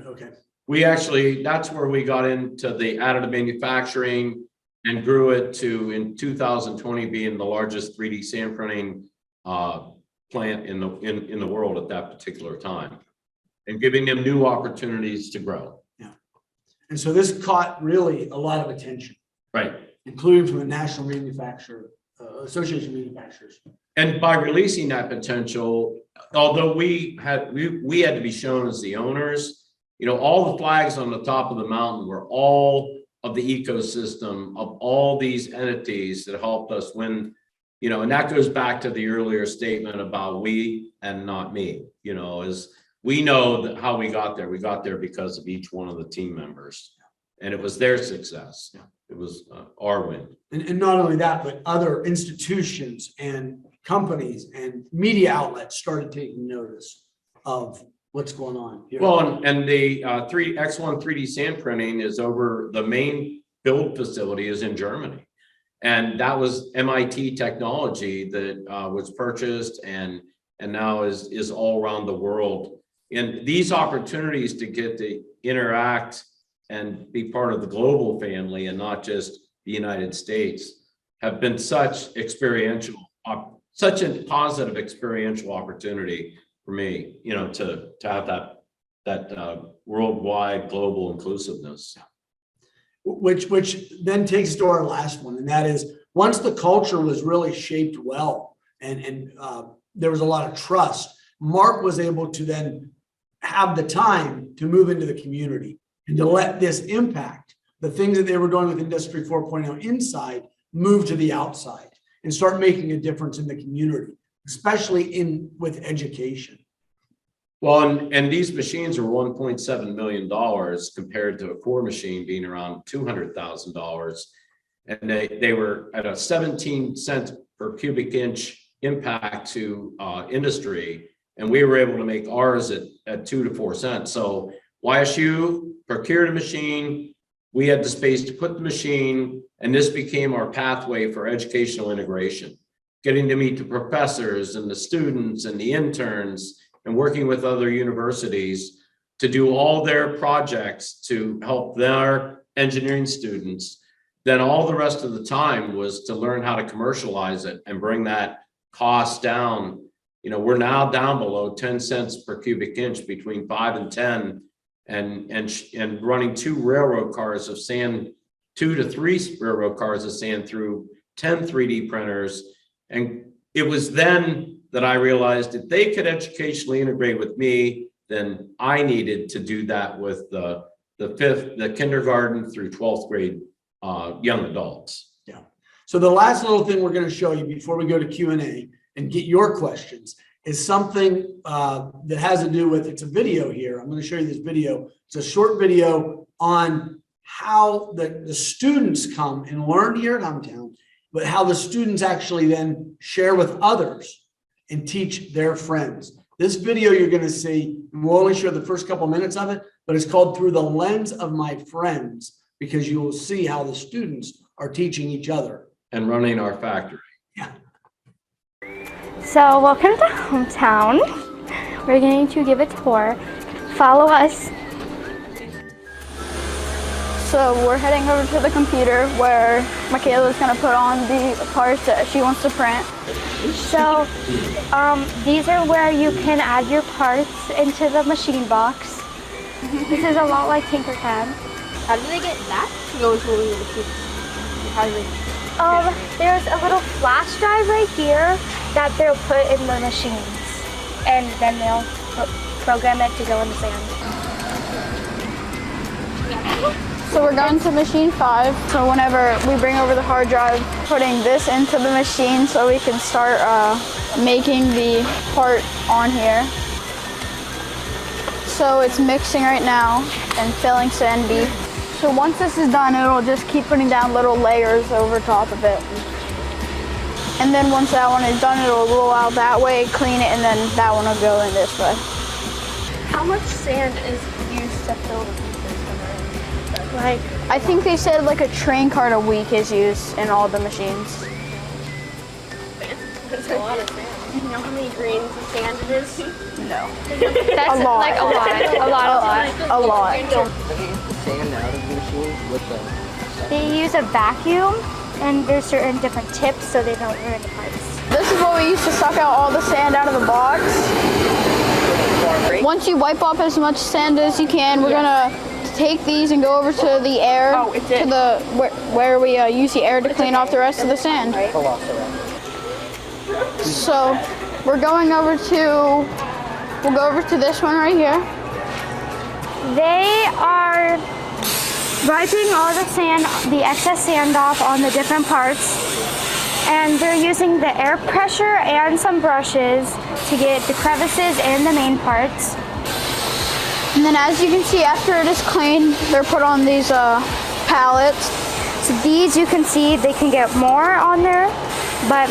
Okay.
We actually, that's where we got into the additive manufacturing and grew it to, in 2020, being the largest 3D sand printing plant in the world at that particular time, and giving them new opportunities to grow.
Yeah. And so this caught really a lot of attention,
Right.
including from the National Manufacturer Association of Manufacturers.
And by releasing that potential, although we had to be shown as the owners, you know, all the flags on the top of the mountain were all of the ecosystem of all these entities that helped us win, you know, and that goes back to the earlier statement about we and not me, you know, is we know that how we got there because of each one of the team members, and it was their success. It was our win.
And not only that, but other institutions and companies and media outlets started taking notice of what's going on here.
Well, and the X1 3D sand printing is over, the main build facility is in Germany. And that was MIT technology that was purchased and now is all around the world. And these opportunities to get to interact and be part of the global family and not just the United States have been such such a positive experiential opportunity for me, you know, to have that worldwide global inclusiveness.
Which then takes us to our last one, and that is once the culture was really shaped well and there was a lot of trust, Mark was able to then have the time to move into the community and to let this impact the things that they were doing with Industry 4.0 inside move to the outside and start making a difference in the community, especially with education.
Well, and these machines are $1.7 million compared to a core machine being around $200,000. And they were at a 17 cents per cubic inch impact to industry. And we were able to make ours at 2 to 4 cents. So YSU procured a machine. We had the space to put the machine, and this became our pathway for educational integration, getting to meet the professors and the students and the interns and working with other universities to do all their projects to help their engineering students. Then all the rest of the time was to learn how to commercialize it and bring that cost down. You know, we're now down below 10 cents per cubic inch, between 5 and 10, and running 2 railroad cars of sand, 2 to 3 railroad cars of sand through 10 3D printers. And it was then that I realized if they could educationally integrate with me, then I needed to do that with the kindergarten through 12th grade young adults.
Yeah. So the last little thing we're going to show you before we go to Q&A and get your questions is something that has to do with, it's a video here. I'm going to show you this video. It's a short video on how the students come and learn here at Humtown, but how the students actually then share with others and teach their friends. This video you're going to see, and we'll only show the first couple minutes of it, but it's called Through the Lens of My Friends, because you will see how the students are teaching each other.
And running our factory.
Yeah.
So welcome to Humtown. We're going to give a tour. Follow us.
So we're heading over to the computer where Michaela's going to put on the parts that she wants to print.
So these are where you can add your parts into the machine box. This is a lot like Tinkercad.
How do they get that to go into the machine? How do they?
There's a little flash drive right here that they'll put in the machines, and then they'll program it to go in the sand.
So we're going to machine 5. So whenever we bring over the hard drive, putting this into the machine so we can start making the part on here. So it's mixing right now and filling sand bead. So once this is done, it'll just keep putting down little layers over top of it. And then once that one is done, it'll roll out that way, clean it, and then that one will go in this way.
How much sand is used to fill the pieces?
Like, I think they said like a train cart a week is used in all the machines.
That's a lot of sand. Do you know how many grains of sand it is?
No.
That's
a lot.
like a lot.
A lot.
They use the sand out of the machine with the...
They use a vacuum, and there's certain different tips so they don't ruin the parts.
This is what we use to suck out all the sand out of the box. Once you wipe off as much sand as you can, we're gonna take these and go over to the air, to the where we use the air to clean off the rest of the sand. So we're going over to, we'll go over to this one right here.
They are wiping all the sand, the excess sand off on the different parts, and they're using the air pressure and some brushes to get the crevices and the main parts.
And then as you can see, after it is clean, they're put on these pallets.
So these, you can see they can get more on there, but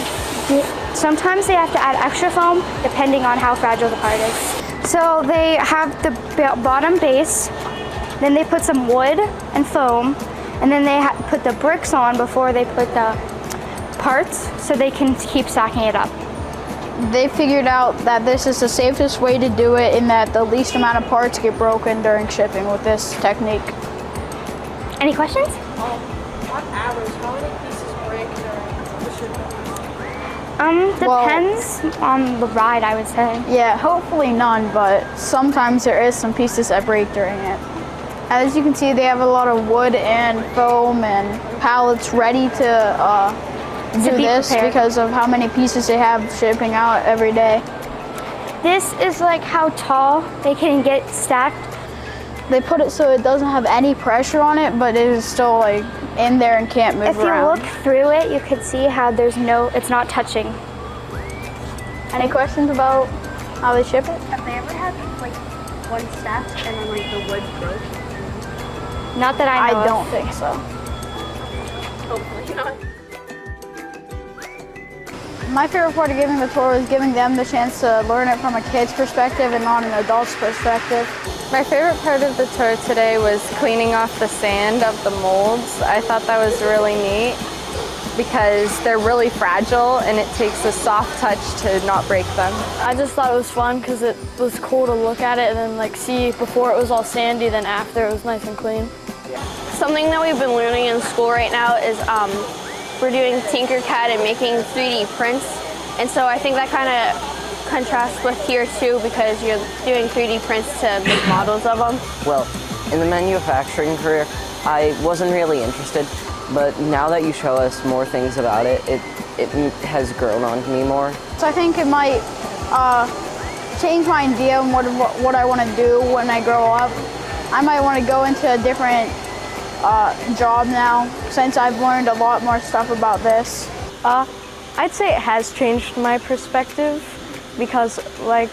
sometimes they have to add extra foam depending on how fragile the part is. So they have the bottom base, then they put some wood and foam, and then they put the bricks on before they put the parts so they can keep stacking it up.
They figured out that this is the safest way to do it in that the least amount of parts get broken during shipping with this technique.
Any questions?
On average, how many pieces break during the shipment?
Depends on the ride, I would say.
Yeah, hopefully none, but sometimes there is some pieces that break during it. As you can see, they have a lot of wood and foam and pallets ready to do this because of how many pieces they have shipping out every day.
This is like how tall they can get stacked.
They put it so it doesn't have any pressure on it, but it is still like in there and can't move around.
If you look through it, you could see how it's not touching.
Any questions about how they ship it?
Have they ever had like one stacked and then like the wood broke?
Not that I know
I don't think so.
Hopefully not.
My favorite part of giving the tour was giving them the chance to learn it from a kid's perspective and not an adult's perspective.
My favorite part of the tour today was cleaning off the sand of the molds. I thought that was really neat because they're really fragile and it takes a soft touch to not break them.
I just thought it was fun because it was cool to look at it and then like see before it was all sandy, then after it was nice and clean.
Something that we've been learning in school right now is we're doing Tinkercad and making 3D prints. And so I think that kind of contrasts with here too because you're doing 3D prints to make models of them.
Well, in the manufacturing career, I wasn't really interested, but now that you show us more things about it, it has grown on me more.
So I think it might change my idea on what I want to do when I grow up. I might want to go into a different job now since I've learned a lot more stuff about this.
I'd say it has changed my perspective because like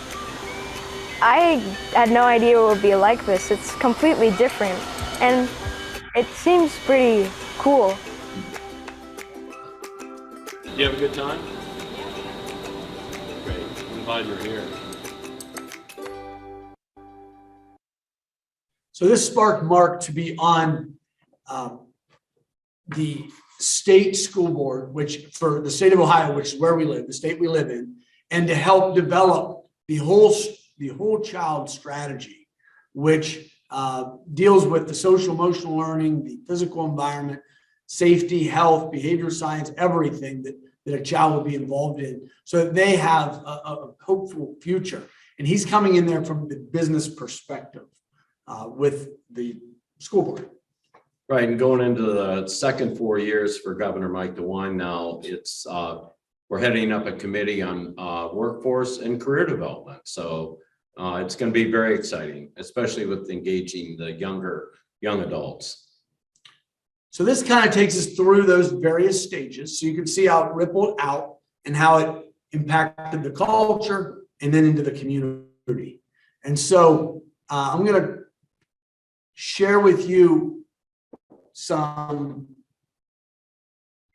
I had no idea it would be like this. It's completely different and it seems pretty cool.
Did you have a good time? Great, I'm glad you're here.
So this sparked Mark to be on the state school board, which for the state of Ohio, which is where we live, the state we live in, and to help develop the whole child strategy, which deals with the social emotional learning, the physical environment, safety, health, behavior science, everything that a child will be involved in so that they have a hopeful future. And he's coming in there from the business perspective with the school board.
Right, and going into the second 4 years for Governor Mike DeWine now, it's we're heading up a committee on workforce and career development. So it's going to be very exciting, especially with engaging the young adults.
So this kind of takes us through those various stages. So you can see how it rippled out and how it impacted the culture and then into the community. And so I'm going to share with you some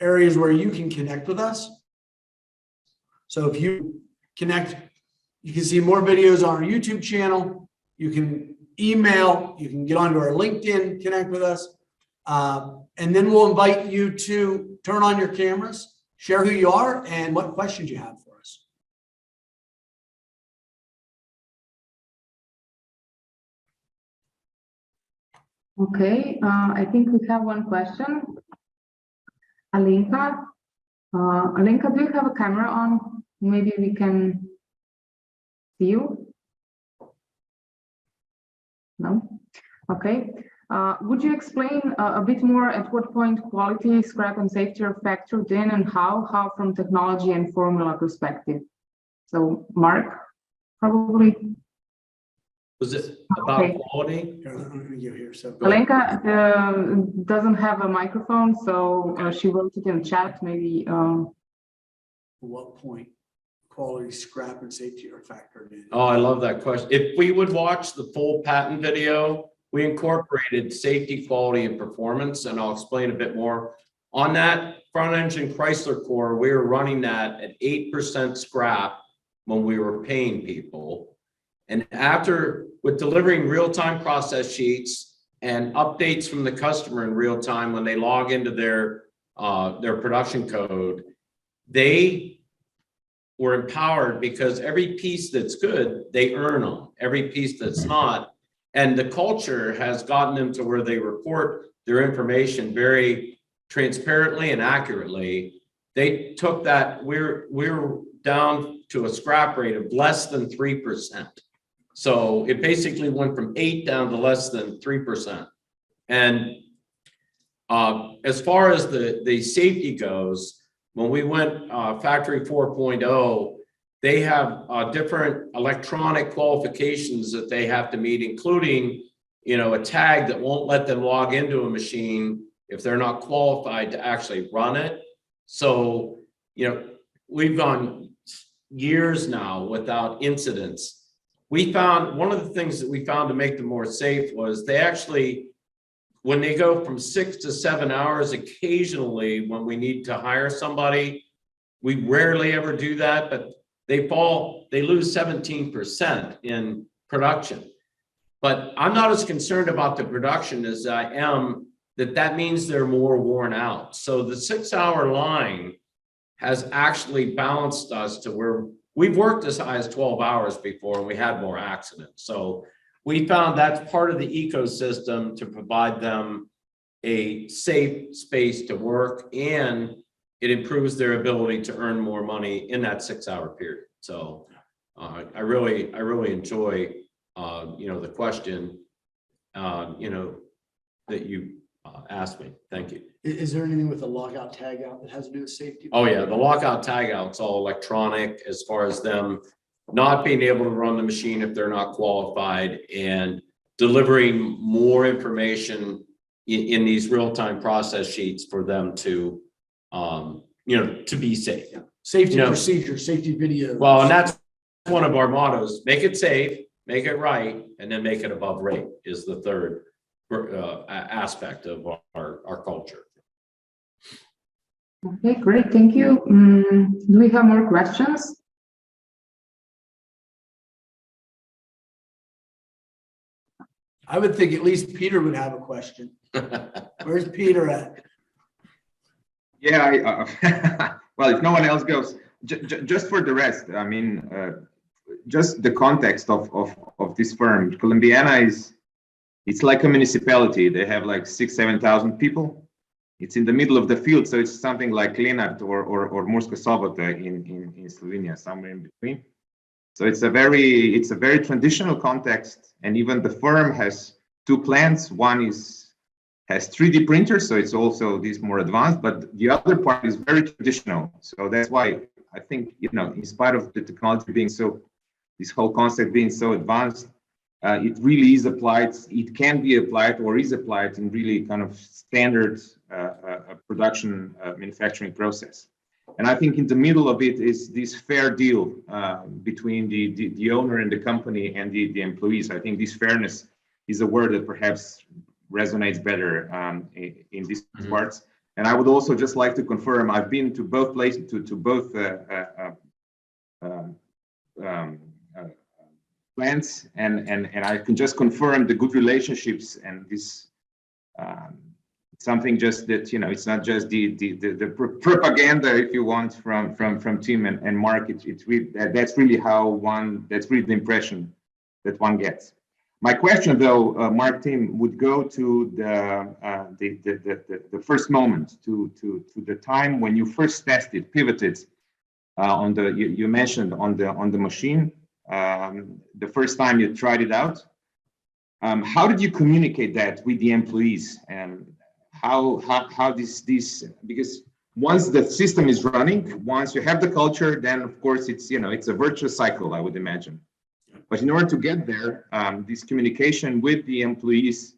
areas where you can connect with us. So if you connect, you can see more videos on our YouTube channel. You can email, you can get onto our LinkedIn, connect with us. And then we'll invite you to turn on your cameras, share who you are and what questions you have for us.
Okay, I think we have one question. Alenka, do you have a camera on? Maybe we can see you. No? Okay. Would you explain a bit more at what point quality, scrap, and safety are factored in and how from technology and formula perspective? So, Mark, probably.
Was it about quality?
Alenka doesn't have a microphone, so she wrote it in chat. Maybe.
What point quality, scrap, and safety are factored in?
Oh, I love that question. If we would watch the full patent video, we incorporated safety, quality, and performance, and I'll explain a bit more. On that front engine Chrysler core, we were running that at 8% scrap when we were paying people. And after, with delivering real-time process sheets and updates from the customer in real time when they log into their production code, they were empowered because every piece that's good, they earn on. Every piece that's not. And the culture has gotten them to where they report their information very transparently and accurately. They took that, we're down to a scrap rate of less than 3%. So it basically went from 8 down to less than 3%. And as far as the safety goes, when we went Factory 4.0, they have different electronic qualifications that they have to meet, including, you know, a tag that won't let them log into a machine if they're not qualified to actually run it. So, you know, we've gone years now without incidents. We found one of the things that we found to make them more safe was they actually, when they go from 6 to 7 hours, occasionally when we need to hire somebody, we rarely ever do that, but they lose 17% in production. But I'm not as concerned about the production as I am that means they're more worn out. So the 6-hour line has actually balanced us to where we've worked as high as 12 hours before and we had more accidents. So we found that's part of the ecosystem to provide them a safe space to work, and it improves their ability to earn more money in that 6-hour period. So I really enjoy, you know, the question, you know, that you asked me. Thank you.
Is there anything with the lockout tag out that has to do with safety?
Oh yeah, the lockout tag out's all electronic as far as them not being able to run the machine if they're not qualified, and delivering more information in these real-time process sheets for them to, you know, to be safe.
Yeah. Safety,
you know,
procedure, safety video.
Well, and that's one of our mottos: make it safe, make it right, and then make it above rate is the third aspect of our culture.
Okay, great, thank you. Do we have more questions?
I would think at least Peter would have a question. Where's Peter at?
Yeah, well, if no one else goes, just for the rest, I mean, just the context of this firm. Columbiana it's like a municipality. They have like 6,000-7,000 people. It's in the middle of the field, so it's something like Lenart or Murska Sobota in Slovenia, somewhere in between. So it's a very traditional context, and even the firm has 2 plants. One has 3D printers, so it's also this more advanced, but the other part is very traditional. So that's why I think, you know, in spite of the technology being so, this whole concept being so advanced, it really is applied. It can be applied or is applied in really kind of standard production manufacturing process. And I think in the middle of it is this fair deal between the owner and the company and the employees. I think this fairness is a word that perhaps resonates better in these parts. And I would also just like to confirm, I've been to both places, to both plants, and I can just confirm the good relationships and this something just that, you know, it's not just the propaganda, if you want, from Tim and Mark. It's really, that's really the impression that one gets. My question, though, Mark, Tim, would go to the first moment, to the time when you first tested, pivoted on the, you mentioned on the machine, the first time you tried it out. How did you communicate that with the employees, and how this because once the system is running, once you have the culture, then of course it's, you know, it's a virtuous cycle, I would imagine. But in order to get there, this communication with the employees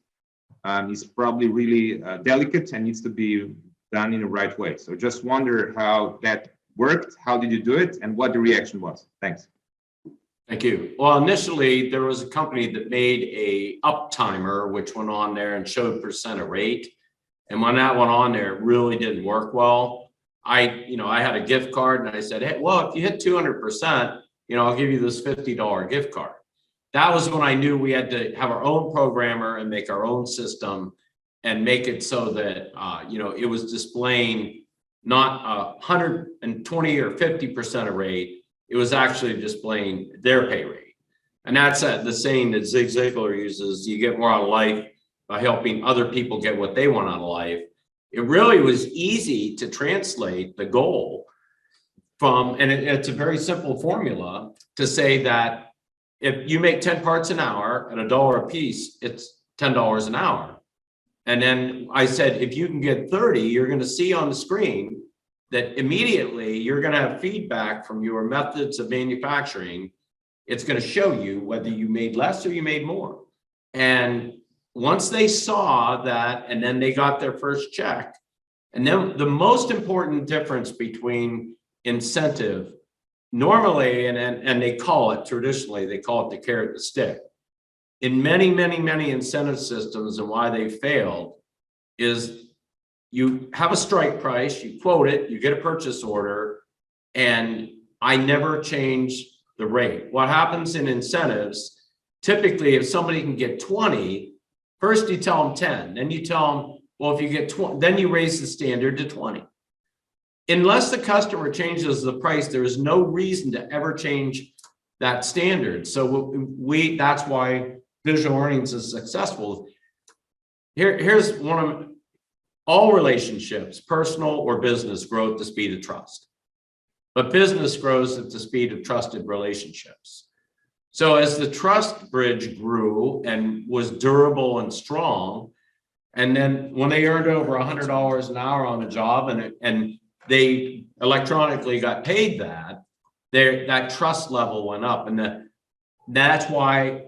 is probably really delicate and needs to be done in the right way. So just wonder how that worked. How did you do it, and what the reaction was? Thanks.
Thank you. Well, initially there was a company that made a uptimer, which went on there and showed percent of rate. And when that went on there, it really didn't work well. I had a gift card, and I said, hey, well, if you hit 200%, you know, I'll give you this $50 gift card. that was when I knew we had to have our own programmer and make our own system and make it so that, you know, it was displaying not 120 or 50% of rate, it was actually displaying their pay rate. And that's the saying that Zig Ziglar uses, you get more out of life by helping other people get what they want out of life. It really was easy to translate the goal from, and it's a very simple formula to say that if you make 10 parts an hour at $1 a piece, it's $10 an hour. And then I said, if you can get 30, you're going to see on the screen that immediately you're going to have feedback from your methods of manufacturing. It's going to show you whether you made less or you made more. And once they saw that, and then they got their first check, and then the most important difference between incentive, normally, and they call it traditionally, they call it the carrot and the stick. In many incentive systems, and why they failed is you have a strike price, you quote it, you get a purchase order, and I never change the rate. What happens in incentives, typically if somebody can get 20, first you tell them 10, then you tell them, well, if you get 20, then you raise the standard to 20. Unless the customer changes the price, there is no reason to ever change that standard. So that's why Visual Earnings is successful. Here's one of all relationships, personal or business, grow at the speed of trust. But business grows at the speed of trusted relationships. So as the trust bridge grew and was durable and strong, and then when they earned over $100 an hour on a job and they electronically got paid that trust level went up. And that's why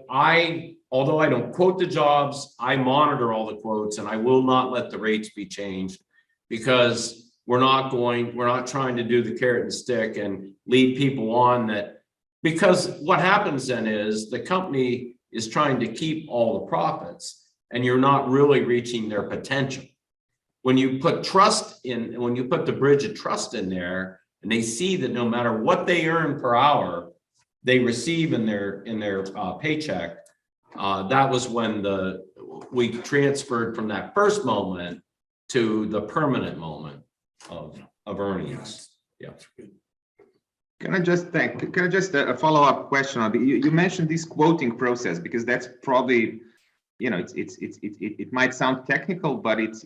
although I don't quote the jobs, I monitor all the quotes, and I will not let the rates be changed, because we're not trying to do the carrot and stick and lead people on that, because what happens then is the company is trying to keep all the profits and you're not really reaching their potential. When you put trust in, when you put the bridge of trust in there, and they see that no matter what they earn per hour, they receive in their paycheck, that was when we transferred from that first moment to the permanent moment of earnings. Yeah.
Can I just a follow-up question on you mentioned this quoting process, because that's probably, you know, it might sound technical, but it's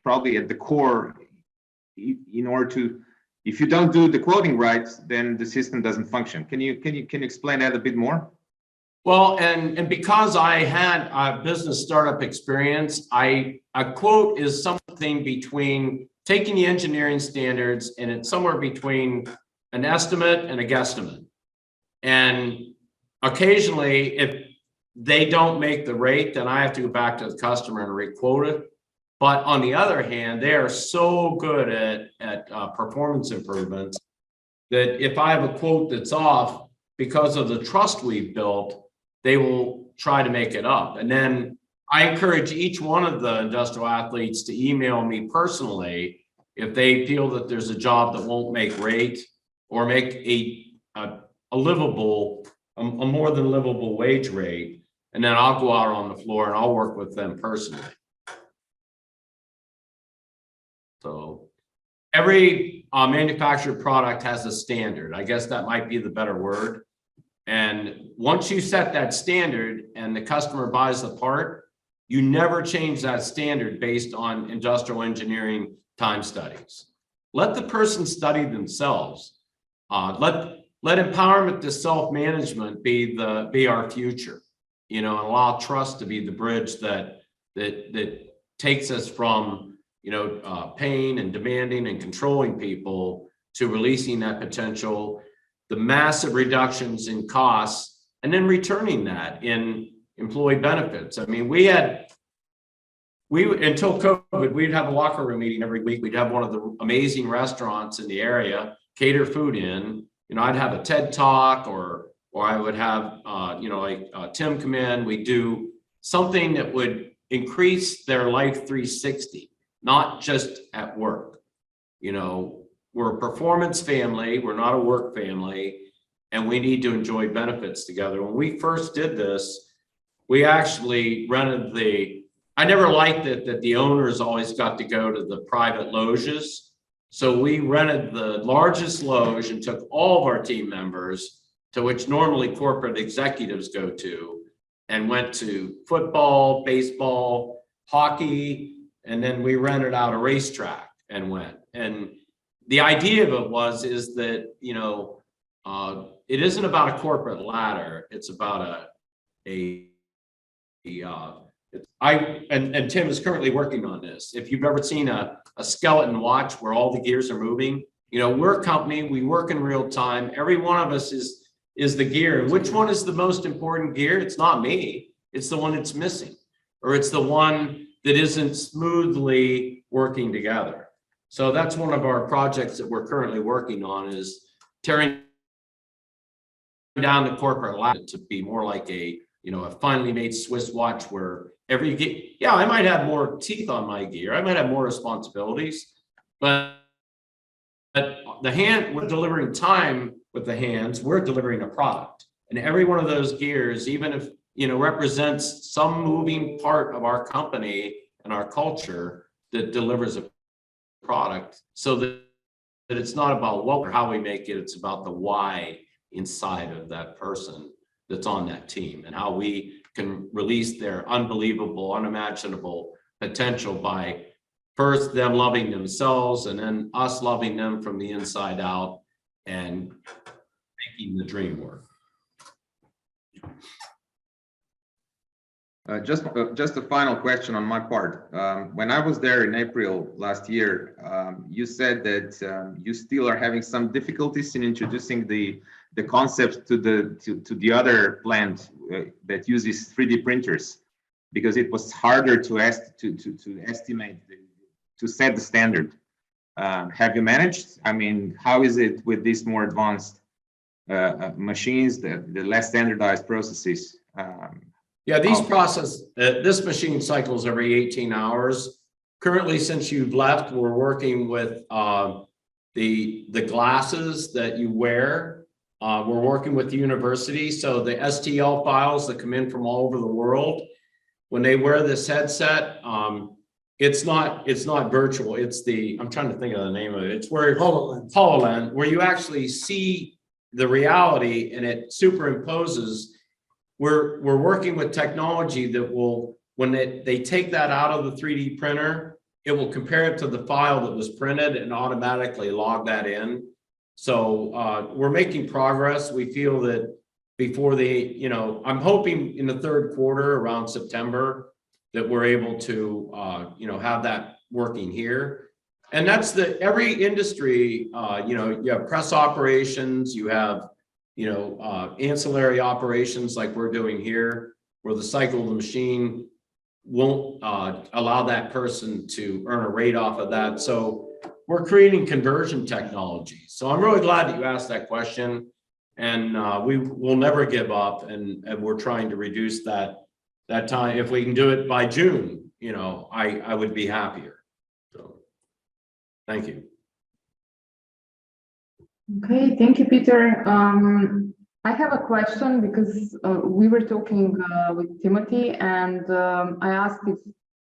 probably at the core. In order to, if you don't do the quoting right, then the system doesn't function. Can you explain that a bit more?
Well, and because I had a business startup experience, a quote is something between taking the engineering standards, and it's somewhere between an estimate and a guesstimate. And occasionally, if they don't make the rate, then I have to go back to the customer and re-quote it. But on the other hand, they are so good at performance improvements that if I have a quote that's off, because of the trust we've built, they will try to make it up. And then I encourage each one of the industrial athletes to email me personally if they feel that there's a job that won't make rate or make a livable, a more than livable wage rate. And then I'll go out on the floor and I'll work with them personally. So every manufactured product has a standard. I guess that might be the better word. And once you set that standard and the customer buys the part, you never change that standard based on industrial engineering time studies. Let the person study themselves. Let empowerment to self-management be our future, you know, and allow trust to be the bridge that takes us from, you know, pain and demanding and controlling people to releasing that potential, the massive reductions in costs, and then returning that in employee benefits. I mean, until COVID, we'd have a locker room meeting every week. We'd have one of the amazing restaurants in the area cater food in. You know, I'd have a TED talk, or I would have, you know, like Tim come in. We do something that would increase their life 360, not just at work. You know, we're a performance family. We're not a work family. and we need to enjoy benefits together. When we first did this, we actually rented I never liked it that the owners always got to go to the private loges. So we rented the largest loge and took all of our team members, to which normally corporate executives go to, and went to football, baseball, hockey, and then we rented out a racetrack and went. And the idea of it is that, you know, it isn't about a corporate ladder. It's about and Tim is currently working on this. If you've ever seen a skeleton watch where all the gears are moving, you know, we're a company, we work in real time. Every one of us is the gear. Which one is the most important gear? It's not me. It's the one that's missing, or it's the one that isn't smoothly working together. So that's one of our projects that we're currently working on, is tearing down the corporate ladder to be more like a finely made Swiss watch, where every gear, yeah, I might have more teeth on my gear, I might have more responsibilities, but we're delivering time with the hands, we're delivering a product. And every one of those gears, even if, you know, represents some moving part of our company and our culture that delivers a product, so that it's not about what or how we make it, it's about the why inside of that person that's on that team, and how we can release their unbelievable, unimaginable potential by first them loving themselves, and then us loving them from the inside out and making the dream work.
Just a final question on my part. When I was there in April last year, you said that you still are having some difficulties in introducing the concept to the other plant that uses 3D printers, because it was harder to estimate, to set the standard. Have you managed? I mean, how is it with these more advanced machines, the less standardized processes?
Yeah, this machine cycles every 18 hours. Currently, since you've left, we're working with the glasses that you wear. We're working with the university. So the STL files that come in from all over the world, when they wear this headset, it's not virtual. It's I'm trying to think of the name of it. It's where HoloLens, where you actually see the reality and it superimposes. We're working with technology that will, when they take that out of the 3D printer, it will compare it to the file that was printed and automatically log that in. So we're making progress. We feel that before I'm hoping in the third quarter, around September, that we're able to have that working here. And that's every industry, you have press operations, you have ancillary operations like we're doing here, where the cycle of the machine won't allow that person to earn a rate off of that. So we're creating conversion technology. So I'm really glad that you asked that question, and we will never give up, and we're trying to reduce that time. If we can do it by June, I would be happier. So thank you.
Okay, thank you, Peter. I have a question, because we were talking with Timothy, and I asked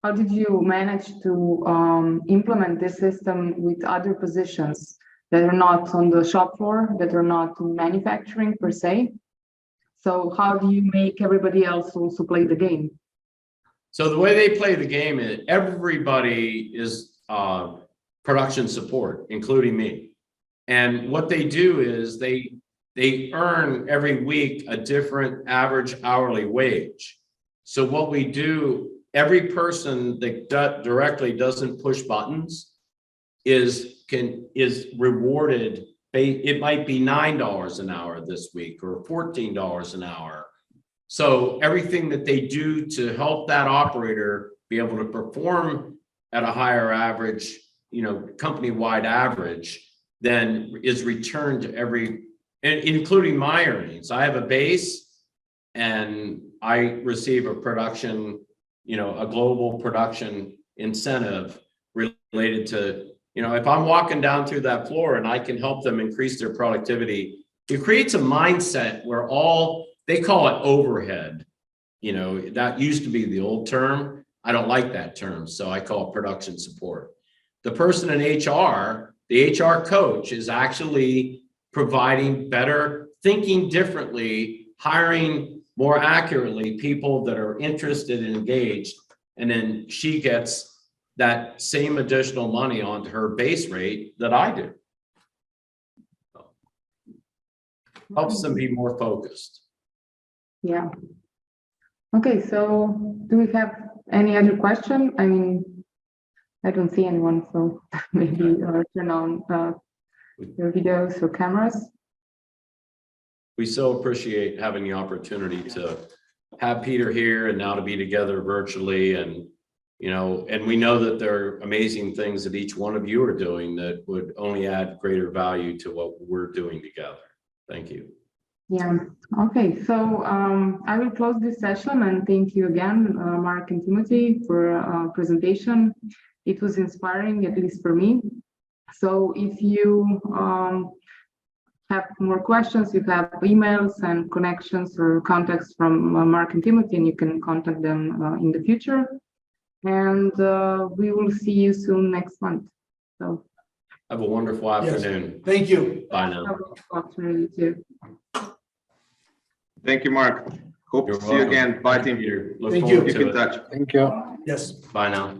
how did you manage to implement this system with other positions that are not on the shop floor, that are not manufacturing per se? So how do you make everybody else also play the game?
So the way they play the game is everybody is production support, including me. And what they do is they earn every week a different average hourly wage. So what we do, every person that directly doesn't push buttons is rewarded. It might be $9 an hour this week, or $14 an hour. So everything that they do to help that operator be able to perform at a higher average, company-wide average, then is returned to including my earnings. I have a base, and I receive a production, a global production incentive related to, if I'm walking down through that floor and I can help them increase their productivity it creates a mindset where they call it overhead. You know, that used to be the old term. I don't like that term, so I call it production support. The person in HR, the HR coach, is actually providing better, thinking differently, hiring more accurately people that are interested and engaged, and then she gets that same additional money onto her base rate that I do. Helps them be more focused.
Yeah. Okay, so do we have any other question? I mean, I don't see anyone, so maybe turn on your videos or cameras.
We so appreciate having the opportunity to have Peter here and now to be together virtually, and you know, and we know that there are amazing things that each one of you are doing that would only add greater value to what we're doing together. Thank you.
Yeah, okay, so I will close this session and thank you again, Mark and Timothy, for presentation. It was inspiring, at least for me. So if you have more questions, you have emails and connections or contacts from Mark and Timothy, and you can contact them in the future. And we will see you soon next month. So
have a wonderful afternoon.
Yes. Thank you.
Bye now.
Have a wonderful afternoon, too.
Thank you, Mark. Hope
You're
to see you
welcome.
again. Bye, team.
Peter. Look
Thank
forward
you.
to
Keep in
it.
touch.
Thank you. Yes.
Bye now.